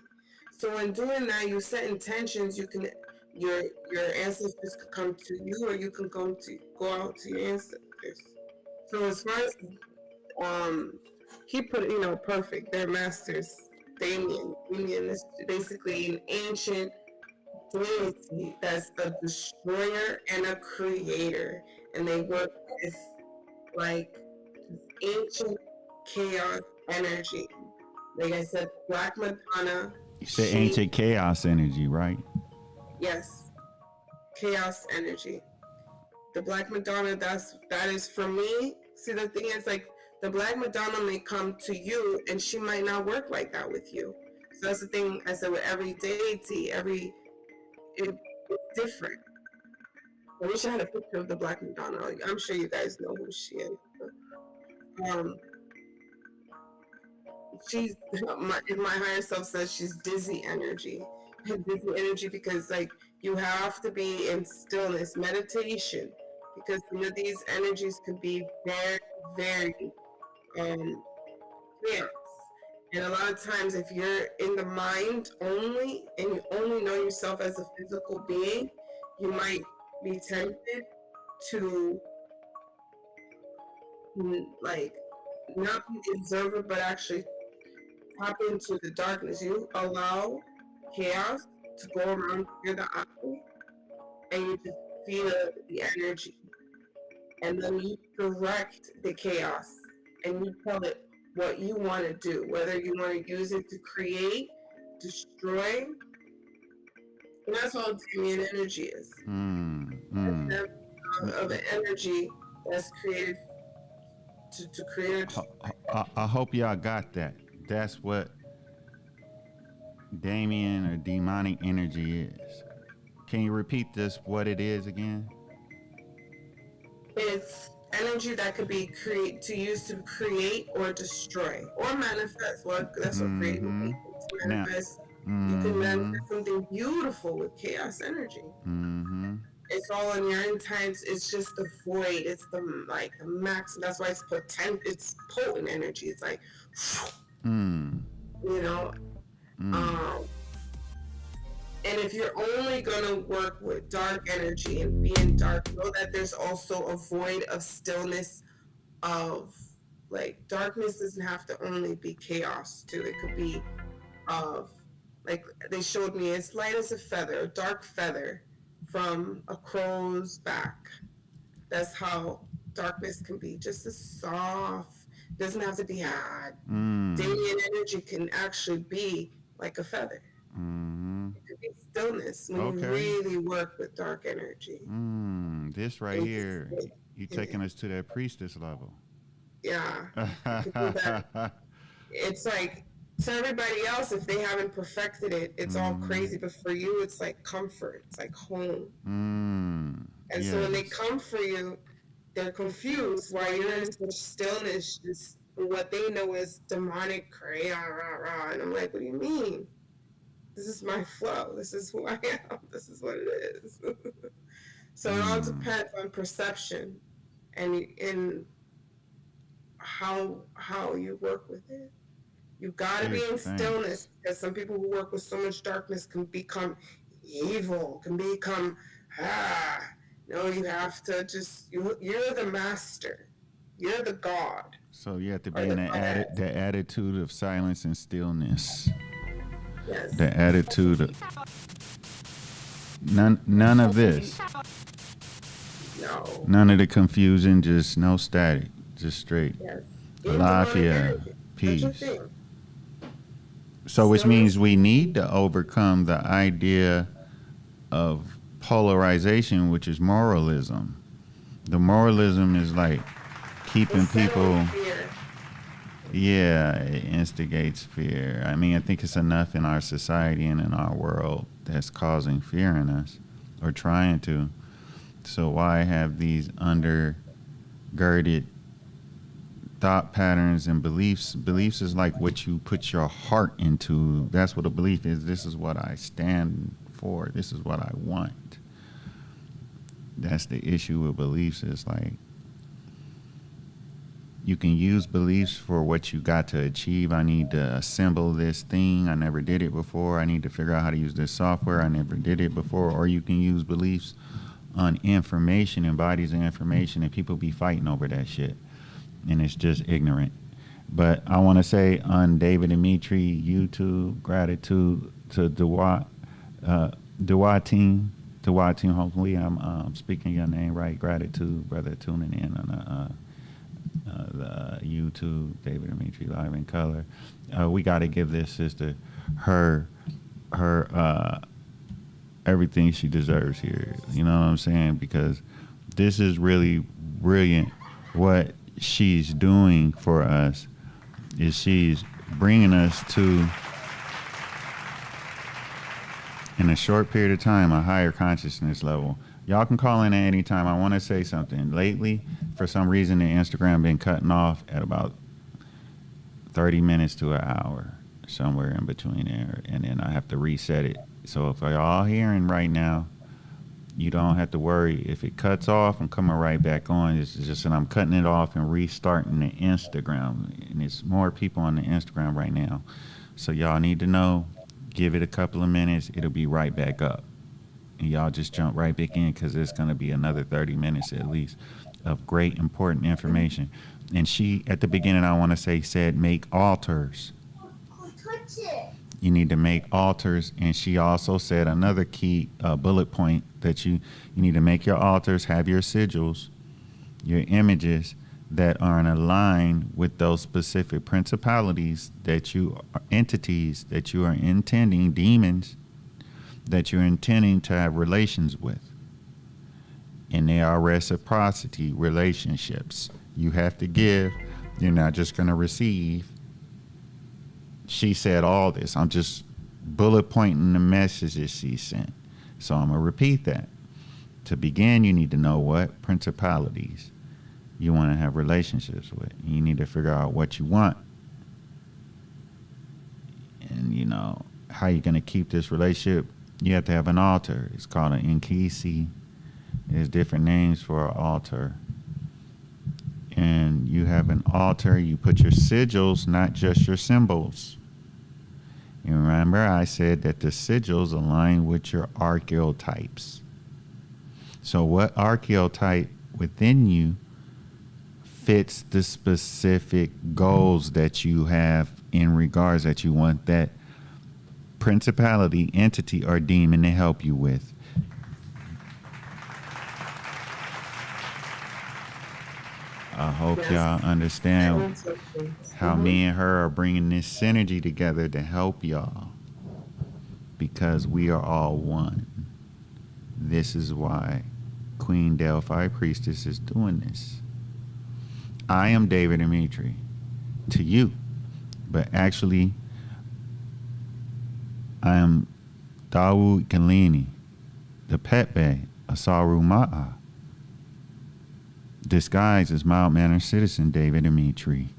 So in doing that, you set intentions. You can your ancestors can come to you, or you can go out to your ancestors. So as far as he put it, perfect. They're masters. Damien is basically an ancient deity that's a destroyer and a creator, and they work with like ancient chaos energy. Like I said, Black Madonna. You said ancient chaos energy, right? Yes, chaos energy. The Black Madonna, that is for me. See, the thing is, like, the Black Madonna may come to you, and she might not work like that with you. So that's the thing I said with every deity, it's different. I wish I had a picture of the Black Madonna. Like, I'm sure you guys know who she is. She's my higher self says she's dizzy energy. Dizzy energy because like you have to be in stillness, meditation, because these energies can be very, very chaos. And a lot of times, if you're in the mind only and you only know yourself as a physical being, you might be tempted to like not be the observer, but actually tap into the darkness. You allow chaos to go around the eye, and you just feel the energy, and then you direct the chaos, and you tell it what you want to do, whether you want to use it to create, destroy, and that's all Damien energy is. Of an energy that's created to create. I hope y'all got that. That's what Damien or demonic energy is. Can you repeat this? What it is again? It's energy that could be used to create or destroy or manifest. Well, that's what creating means. Manifest. You can manifest something beautiful with chaos energy. It's all in your intent. It's just the void. It's the max. That's why it's potent. It's potent energy. It's like, and if you're only gonna work with dark energy and be in dark, know that there's also a void of stillness. Of like darkness doesn't have to only be chaos too. It could be like they showed me, it's light as a feather, a dark feather from a crow's back. That's how darkness can be, just a soft, doesn't have to be hard. Damien energy can actually be like a feather. It could be stillness when you really work with dark energy. This right here, you taking us to that priestess level. Yeah. It's like, to everybody else, if they haven't perfected it, it's all crazy. But for you, it's like comfort. It's like home. And so when they come for you, they're confused why you're in such stillness. Just what they know is demonic, cray, rah, rah, rah. And I'm like, what do you mean? This is my flow. This is who I am. This is what it is. So it all depends on perception and in how you work with it. You gotta be in stillness, because some people who work with so much darkness can become evil, can become no, you have to just you're the master. You're the God. So you have to be in the attitude of silence and stillness. Yes. the attitude. None of this. No. None of the confusion, just no static, just straight. Yes. Alafia, That's your peace. thing. So which means we need to overcome the idea of polarization, which is moralism. The moralism is like keeping people, Fear. yeah, it instigates fear. I mean, I think it's enough in our society and in our world that's causing fear in us or trying to. So why have these undergirded thought patterns and beliefs? Beliefs is like what you put your heart into. That's what a belief is. This is what I stand for. This is what I want. That's the issue with beliefs. Is like you can use beliefs for what you got to achieve. I need to assemble this thing. I never did it before. I need to figure out how to use this software. I never did it before. Or you can use beliefs on information and bodies of information, and people be fighting over that shit. And it's just ignorant. But I want to say on David Dimitri YouTube, gratitude to Duwatin, hopefully I'm speaking your name right. Gratitude, brother, tuning in on the YouTube, David Dimitri Live in Color. We got to give this sister her everything she deserves here. You know what I'm saying? Because this is really brilliant. What she's doing for us is she's bringing us to, in a short period of time, a higher consciousness level. Y'all can call in at any time. I want to say something. Lately, for some reason, the Instagram been cutting off at about 30 minutes to an hour, somewhere in between there, and then I have to reset it. So if y'all hearing right now, you don't have to worry. If it cuts off, I'm coming right back on. It's just that I'm cutting it off and restarting the Instagram. And it's more people on the Instagram right now. So y'all need to know, give it a couple of minutes. It'll be right back up. And y'all just jump right back in because it's going to be another 30 minutes at least of great, important information. And she, at the beginning, I want to say, said, make altars. You need to make altars. And she also said another key bullet point that you need to make your altars, have your sigils, your images that are in line with those specific principalities that you are, entities that you are intending, demons that you're intending to have relations with. And they are reciprocity relationships. You have to give. You're not just going to receive. She said all this. I'm just bullet pointing the messages she sent. So I'm going to repeat that. To begin, you need to know what principalities you want to have relationships with. You need to figure out what you want. And, you know, how you're going to keep this relationship. You have to have an altar. It's called an inkisi. There's different names for an altar. And you have an altar. You put your sigils, not just your symbols. You remember I said that the sigils align with your archetypes. So what archetype within you fits the specific goals that you have in regards that you want that principality, entity, or demon to help you with? I hope y'all understand how me and her are bringing this synergy together to help y'all, because we are all one. This is why Queen Delphi Priestess is doing this. I am David Dimitri to you, but actually I am Dawood Kalini, the Pepe Asaru Ma'a, disguised as mild-mannered citizen David Dimitri.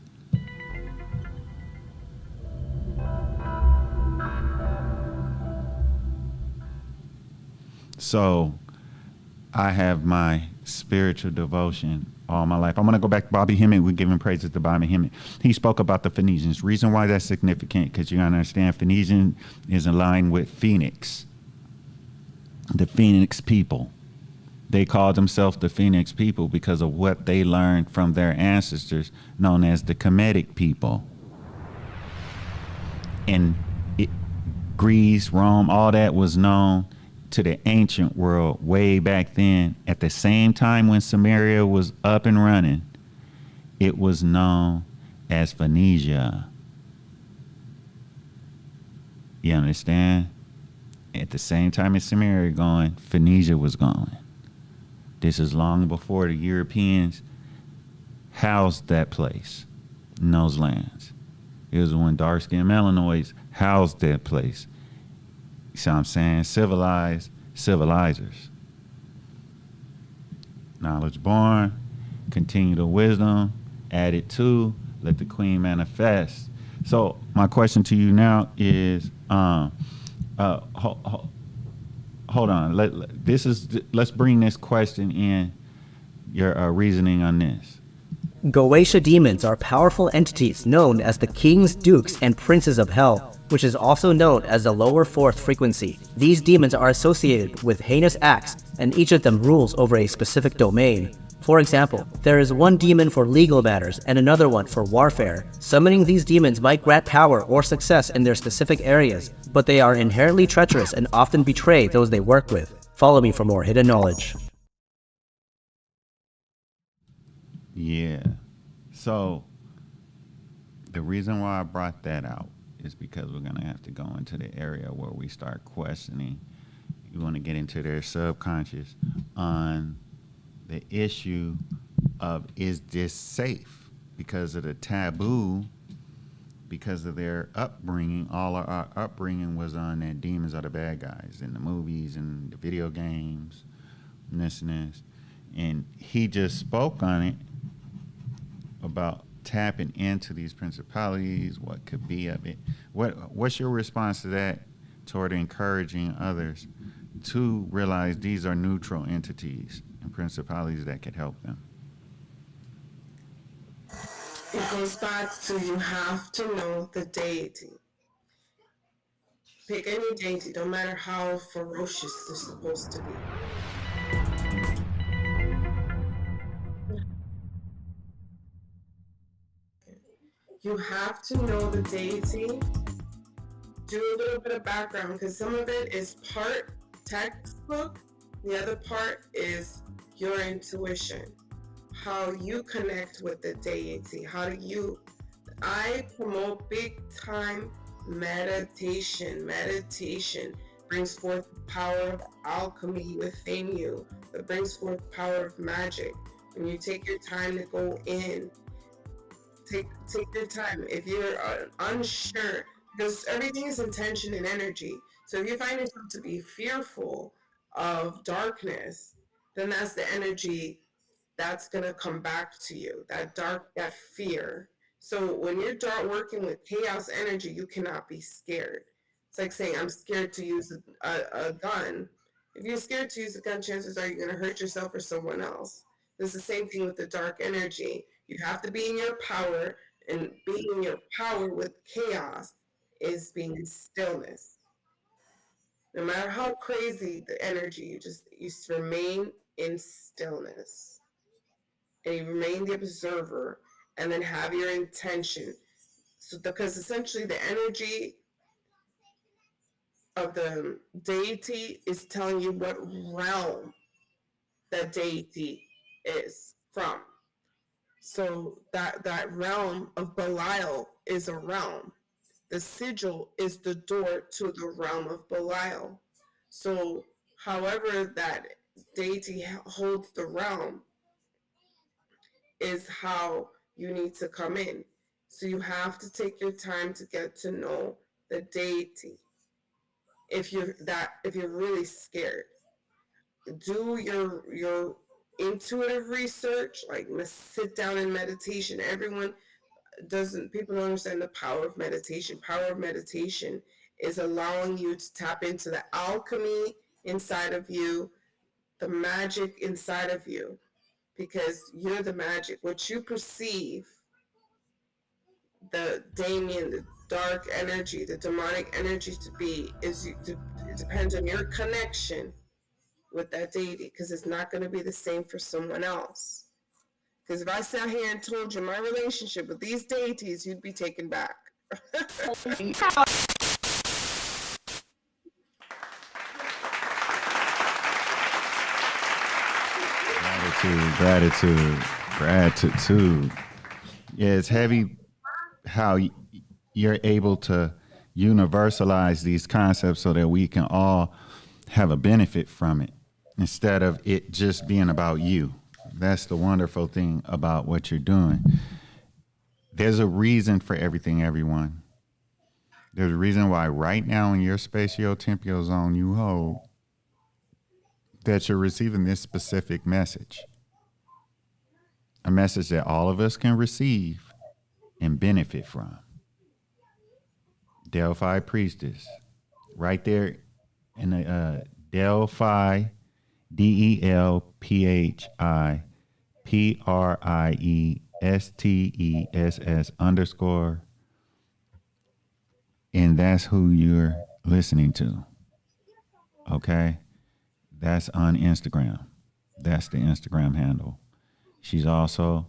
So I have my spiritual devotion all my life. I'm going to go back to Bobby Hemmett. We're giving praises to Bobby Hemmett. He spoke about the Phoenicians. Reason why that's significant, because you got to understand Phoenician is in line with Phoenix, the Phoenix people. They called themselves the Phoenix people because of what they learned from their ancestors, known as the Kemetic people. And Greece, Rome, all that was known to the ancient world way back then. At the same time when Samaria was up and running, it was known as Phoenicia. You understand? At the same time as Samaria going, Phoenicia was going. This is long before the Europeans housed that place in those lands. It was when dark-skinned Melanoids housed that place. You see what I'm saying? Civilized civilizers. Knowledge born, continue the wisdom, add it to, let the queen manifest. So my question to you now is, hold on. Let's bring this question in, your reasoning on this. Goetia demons are powerful entities known as the kings, dukes, and princes of hell, which is also known as the lower fourth frequency. These demons are associated with heinous acts, and each of them rules over a specific domain. For example, there is one demon for legal matters and another one for warfare. Summoning these demons might grant power or success in their specific areas, but they are inherently treacherous and often betray those they work with. Follow me for more hidden knowledge. Yeah. So the reason why I brought that out is because we're going to have to go into the area where we start questioning. You want to get into their subconscious on the issue of, is this safe? Because of the taboo, because of their upbringing, all of our upbringing was on that demons are the bad guys in the movies and the video games, and this and this. And he just spoke on it about tapping into these principalities, what could be of it. What's your response to that toward encouraging others to realize these are neutral entities and principalities that could help them? It goes back to, you have to know the deity. Pick any deity, no matter how ferocious they're supposed to be. You have to know the deity. Do a little bit of background, because some of it is part textbook, the other part is your intuition, how you connect with the deity. I promote big time meditation. Meditation brings forth the power of alchemy within you. It brings forth the power of magic. When you take your time to go in, take your time. If you're unsure, because everything is intention and energy. So if you find yourself to be fearful of darkness, then that's the energy that's going to come back to you, that fear. So when you're working with chaos energy, you cannot be scared. It's like saying, I'm scared to use a gun. If you're scared to use a gun, chances are you're going to hurt yourself or someone else. It's the same thing with the dark energy. You have to be in your power, and being in your power with chaos is being in stillness. No matter how crazy the energy, you remain in stillness. And you remain the observer, and then have your intention. So, because essentially the energy of the deity is telling you what realm that deity is from. So that realm of Belial is a realm. The sigil is the door to the realm of Belial. So however that deity holds the realm is how you need to come in. So you have to take your time to get to know the deity. If you're really scared, do your intuitive research, like sit down in meditation. People don't understand the power of meditation. Power of meditation is allowing you to tap into the alchemy inside of you, the magic inside of you, because you're the magic. What you perceive, the Damien, the dark energy, the demonic energy to be, it depends on your connection with that deity, because it's not going to be the same for someone else. Because if I sat here and told you my relationship with these deities, you'd be taken back. Gratitude. Yeah, it's heavy how you're able to universalize these concepts so that we can all have a benefit from it instead of it just being about you. That's the wonderful thing about what you're doing. There's a reason for everything, everyone. There's a reason why right now in your spatio-temporal zone you hold that you're receiving this specific message. A message that all of us can receive and benefit from. Delphi Priestess. Right there in the Delphi, DELPHIPRIESTESS_ and that's who you're listening to. Okay? That's on Instagram. That's the Instagram handle. She's also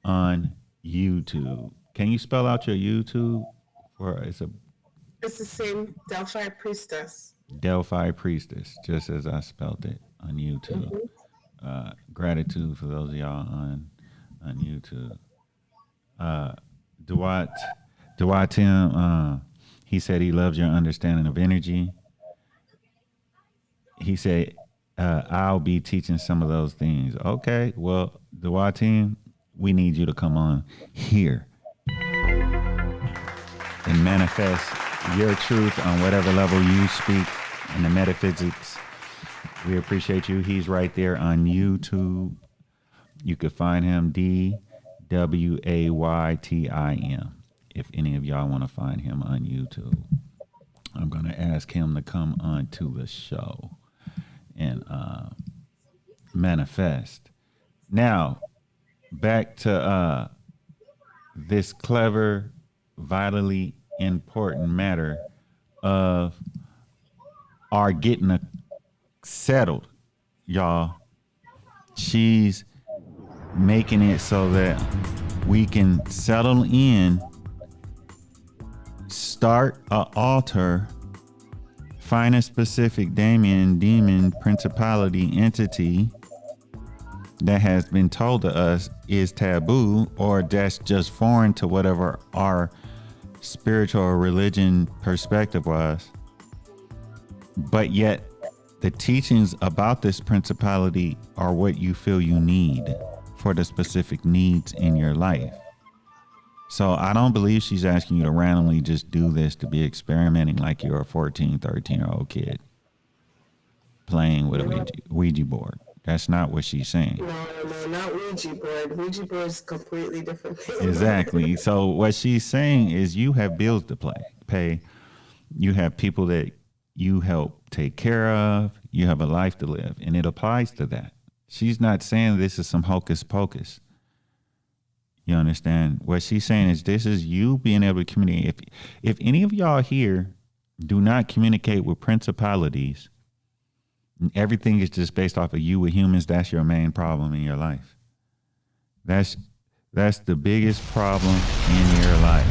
on YouTube. Can you spell out your YouTube? It's the same, Delphi Priestess. Delphi Priestess, just as I spelled it on YouTube. Gratitude for those of y'all on YouTube. Dwight Tim, he said he loves your understanding of energy. He said, I'll be teaching some of those things. Okay, well, Dwight Tim, we need you to come on here and manifest your truth on whatever level you speak in the metaphysics. We appreciate you. He's right there on YouTube. You could find him DWAYTIM if any of y'all want to find him on YouTube. I'm going to ask him to come on to the show and manifest. Now, back to this clever, vitally important matter of our getting settled, y'all. She's making it so that we can settle in, start an altar, find a specific demon, principality, entity that has been told to us is taboo, or that's just foreign to whatever our spiritual or religion perspective was. But yet the teachings about this principality are what you feel you need for the specific needs in your life. So I don't believe she's asking you to randomly just do this to be experimenting like you're a 14, 13-year-old kid playing with a Ouija board. That's not what she's saying. No, not Ouija board. Ouija board is a completely different thing. Exactly. So what she's saying is you have bills to pay. You have people that you help take care of. You have a life to live, and it applies to that. She's not saying this is some hocus pocus. You understand? What she's saying is this is you being able to communicate. If any of y'all here do not communicate with principalities, and everything is just based off of you with humans, that's your main problem in your life. That's the biggest problem in your life.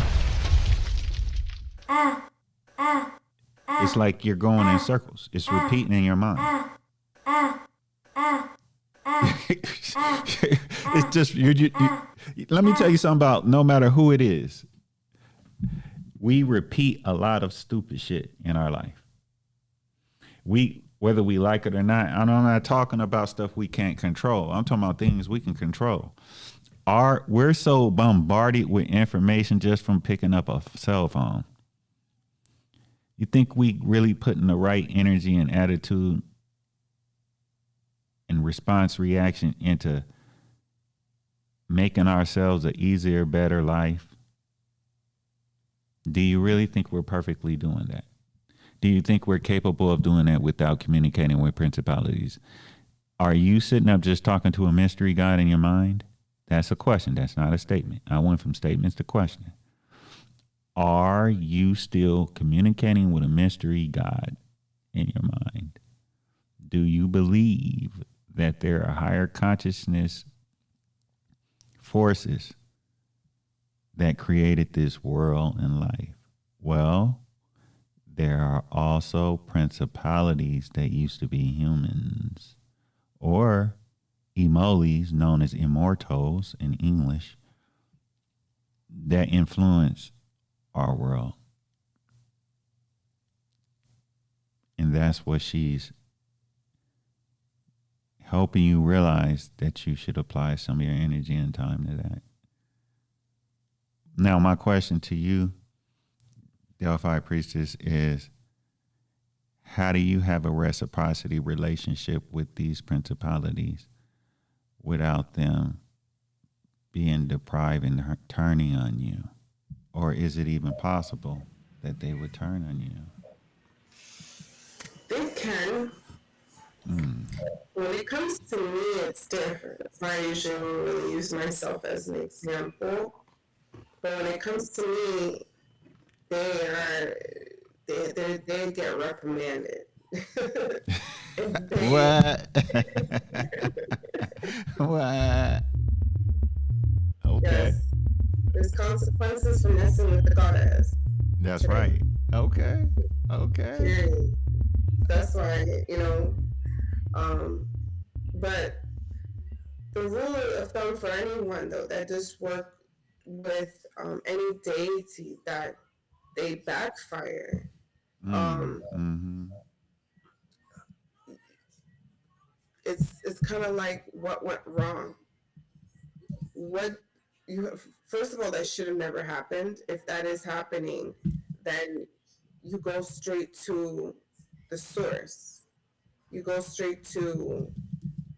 It's like you're going in circles. It's repeating in your mind. It's just you, let me tell you something about no matter who it is. We repeat a lot of stupid shit in our life. Whether we like it or not, I'm not talking about stuff we can't control. I'm talking about things we can control. We're so bombarded with information just from picking up a cell phone. You think we really putting the right energy and attitude and response reaction into making ourselves an easier, better life? Do you really think we're perfectly doing that? Do you think we're capable of doing that without communicating with principalities? Are you sitting up just talking to a mystery God in your mind? That's a question. That's not a statement. I went from statements to question. Are you still communicating with a mystery God in your mind? Do you believe that there are higher consciousness forces that created this world and life? Well, there are also principalities that used to be humans, or emolis, known as immortals in English, that influence our world. And that's what she's helping you realize, that you should apply some of your energy and time to that. Now, my question to you, Delphi Priestess, is how do you have a reciprocity relationship with these principalities without them being deprived and turning on you? Or is it even possible that they would turn on you? They can. When it comes to me, it's different. I usually don't really use myself as an example. But when it comes to me, they get reprimanded. What? What? Okay. Yes. There's consequences for messing with the goddess. That's right. Okay. Okay. Period. That's why, but the rule of thumb for anyone, though, that does work with any deity, that they backfire. It's kind of like what went wrong. First of all, that should have never happened. If that is happening, then you go straight to the source. You go straight to,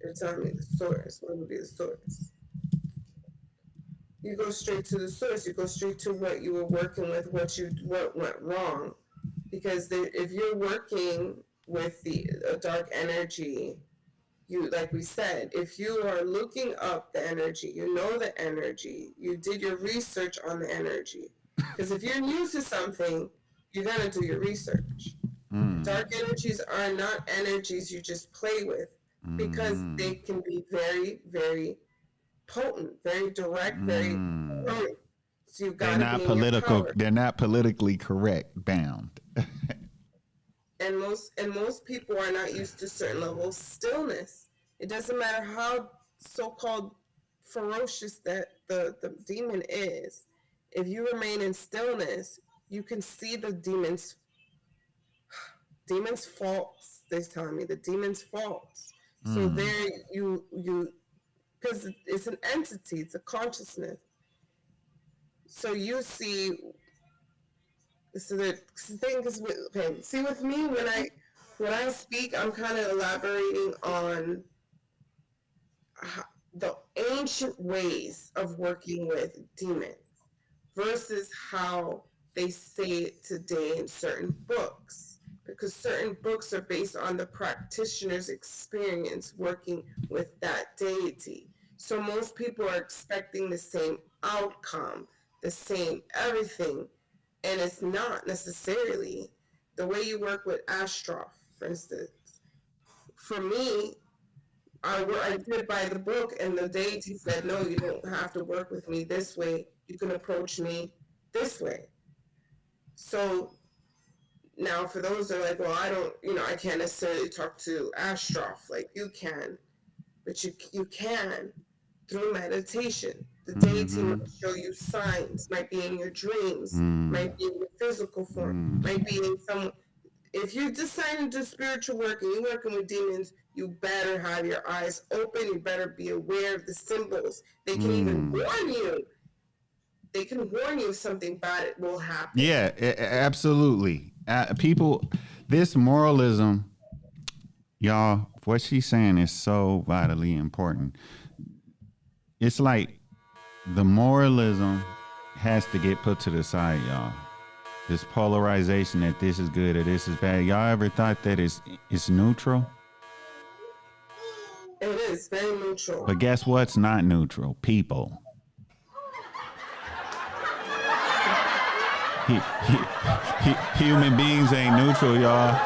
you're telling me the source. What would be the source? You go straight to the source. You go straight to what you were working with, what went wrong. Because if you're working with a dark energy, like we said, if you are looking up the energy, you know the energy, you did your research on the energy. Because if you're new to something, you gotta do your research. Dark energies are not energies you just play with, because they can be very, very potent, very direct, very potent. So you've got to be political. They're not politically correct bound. And most people are not used to certain level of stillness. It doesn't matter how so-called ferocious that the demon is. If you remain in stillness, you can see the demon's faults. They're telling me the demon's faults. So there you because it's an entity, it's a consciousness. So you see. So the thing is, okay, see, with me, when I speak, I'm kind of elaborating on the ancient ways of working with demons versus how they say it today in certain books, because certain books are based on the practitioner's experience working with that deity. So most people are expecting the same outcome, the same everything. And it's not necessarily the way you work with Ashtroth, for instance. For me, I did by the book, and the deity said, no, you don't have to work with me this way. You can approach me this way. So now for those that are like, well, I can't necessarily talk to Ashtroth like you can, but you can through meditation. The deity will show you signs, might be in your dreams, might be in your physical form, might be in some. If you decide to do spiritual work and you're working with demons, you better have your eyes open. You better be aware of the symbols. They can even warn you. They can warn you if something bad will happen. Yeah, absolutely. People, this moralism, y'all, what she's saying is so vitally important. It's like the moralism has to get put to the side, y'all. This polarization that this is good or this is bad. Y'all ever thought that it's neutral? It is very neutral. But guess what's not neutral? People. Human beings ain't neutral, y'all.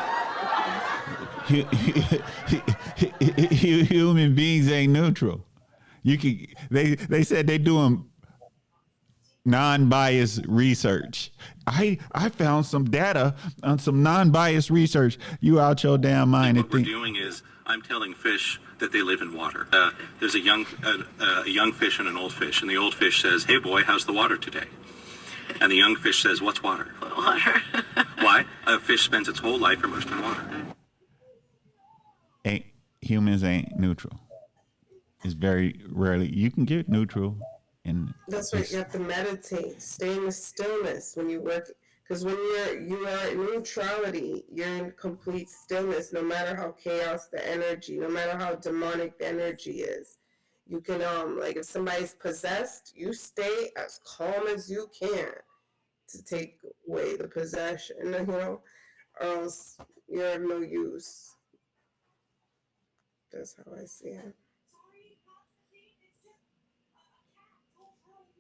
Human beings ain't neutral. They said they doing non-biased research. I found some data on some non-biased research. You out your damn mind. What we're doing is I'm telling fish that they live in water. There's a young fish and an old fish, and the old fish says, "Hey boy, how's the water today?" And the young fish says, "What's water?" Water. Why? A fish spends its whole life immersed in water. Humans ain't neutral. It's very rarely you can get neutral, and That's right. You have to meditate, stay in the stillness when you work. Because when you are in neutrality, you're in complete stillness. No matter how chaos the energy, no matter how demonic the energy is, you can like if somebody's possessed, you stay as calm as you can to take away the possession, or else you're of no use. That's how I see it.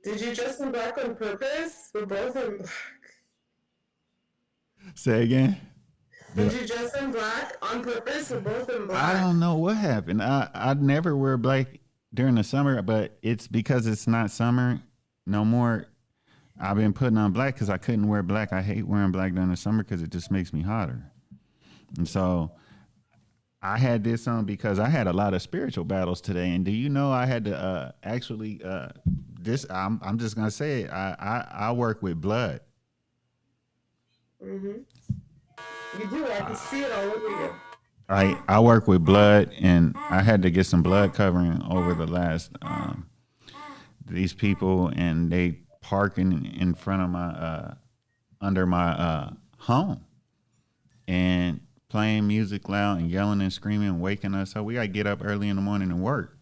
Did you dress in black on purpose? We're both in black. say again. Did you dress in black on purpose? We're both in black. I don't know what happened. I'd never wear black during the summer, but it's because it's not summer no more. I've been putting on black because I couldn't wear black. I hate wearing black during the summer because it just makes me hotter. And so I had this on because I had a lot of spiritual battles today. And do you know I had to actually I'm just gonna say it. I work with blood. Mm-hmm. You do. I can see it all over you. I work with blood, and I had to get some blood covering over the last these people, and they parking in front of my under my home and playing music loud and yelling and screaming and waking us up. We gotta get up early in the morning and work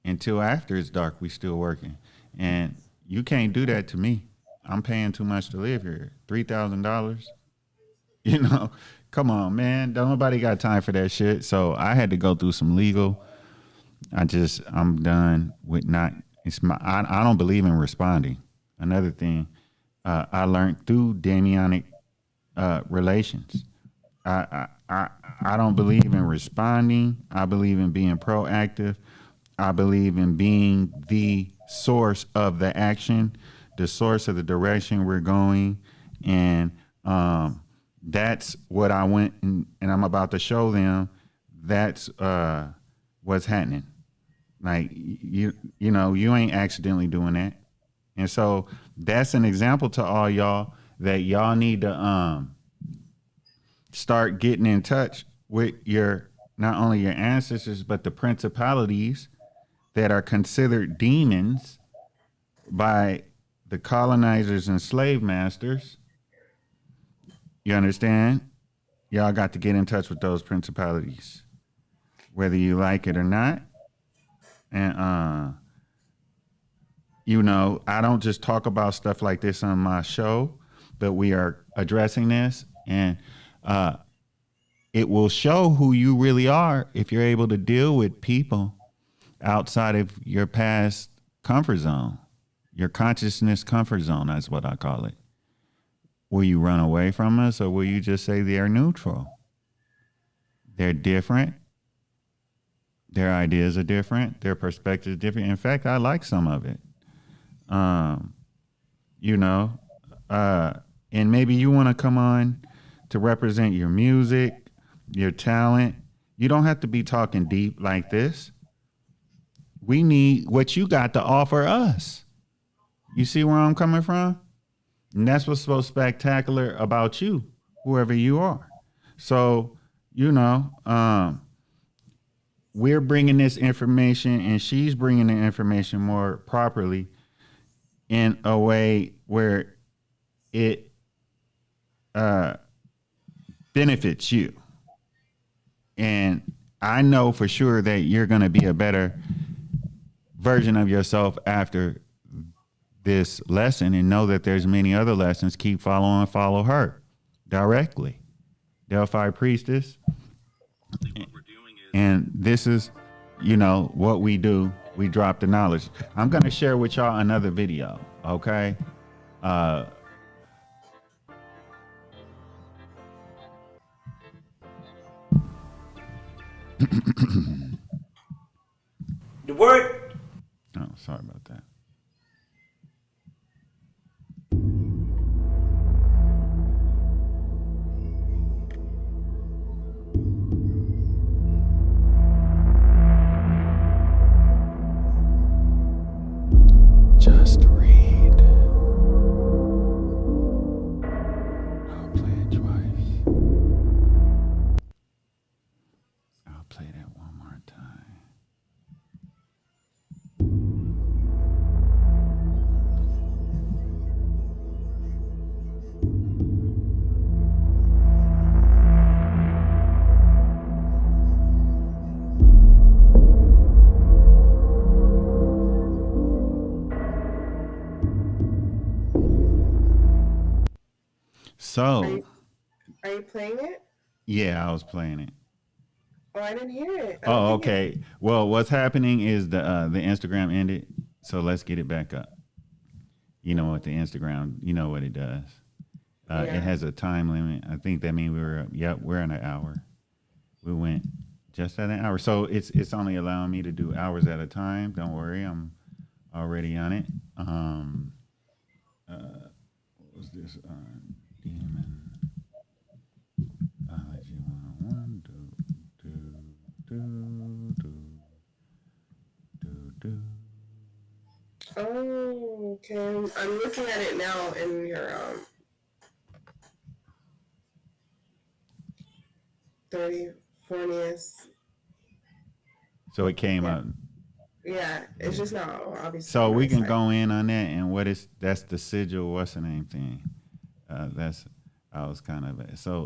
until after it's dark. We still working, and you can't do that to me. I'm paying too much to live here. $3,000. Come on, man. Don't nobody got time for that shit. So I had to go through some legal. I'm done with I don't believe in responding. Another thing I learned through Damianic relations. I don't believe in responding. I believe in being proactive. I believe in being the source of the action, the source of the direction we're going. And that's what I went and I'm about to show them. That's what's happening. Like you ain't accidentally doing that. And so that's an example to all y'all that y'all need to start getting in touch with not only your ancestors, but the principalities that are considered demons by the colonizers and slave masters. You understand? Y'all got to get in touch with those principalities, whether you like it or not. And, I don't just talk about stuff like this on my show, but we are addressing this, and it will show who you really are if you're able to deal with people outside of your past comfort zone, your consciousness comfort zone. That's what I call it. Will you run away from us, or will you just say they're neutral? They're different. Their ideas are different. Their perspectives are different. In fact, I like some of it. And maybe you want to come on to represent your music, your talent. You don't have to be talking deep like this. We need what you got to offer us. You see where I'm coming from? And that's what's so spectacular about you, whoever you are. So, we're bringing this information, and she's bringing the information more properly in a way where it benefits you. And I know for sure that you're going to be a better version of yourself after this lesson, and know that there's many other lessons. Keep following, follow her directly. Delphi Priestess. And this is, what we do. We drop the knowledge. I'm going to share with y'all another video. Okay. The word. Oh, sorry about that. So, Are you playing it? yeah, I was playing it. Oh, I didn't hear it. I don't Oh, think okay. Well, what's happening is the Instagram ended, so let's get it back up. You know what the Instagram, you know what it does. Yeah. It has a time limit. I think that means we're in an hour. We went just at an hour, so it's only allowing me to do hours at a time. Don't worry, I'm already on it. What was this? Demonology 101. Do. Oh, okay. I'm looking at it now in your 40th. So it came Yeah. up. Yeah, it's just not obviously. So on we my can side. go in on that, and that's the sigil. What's the name thing? I was kind of so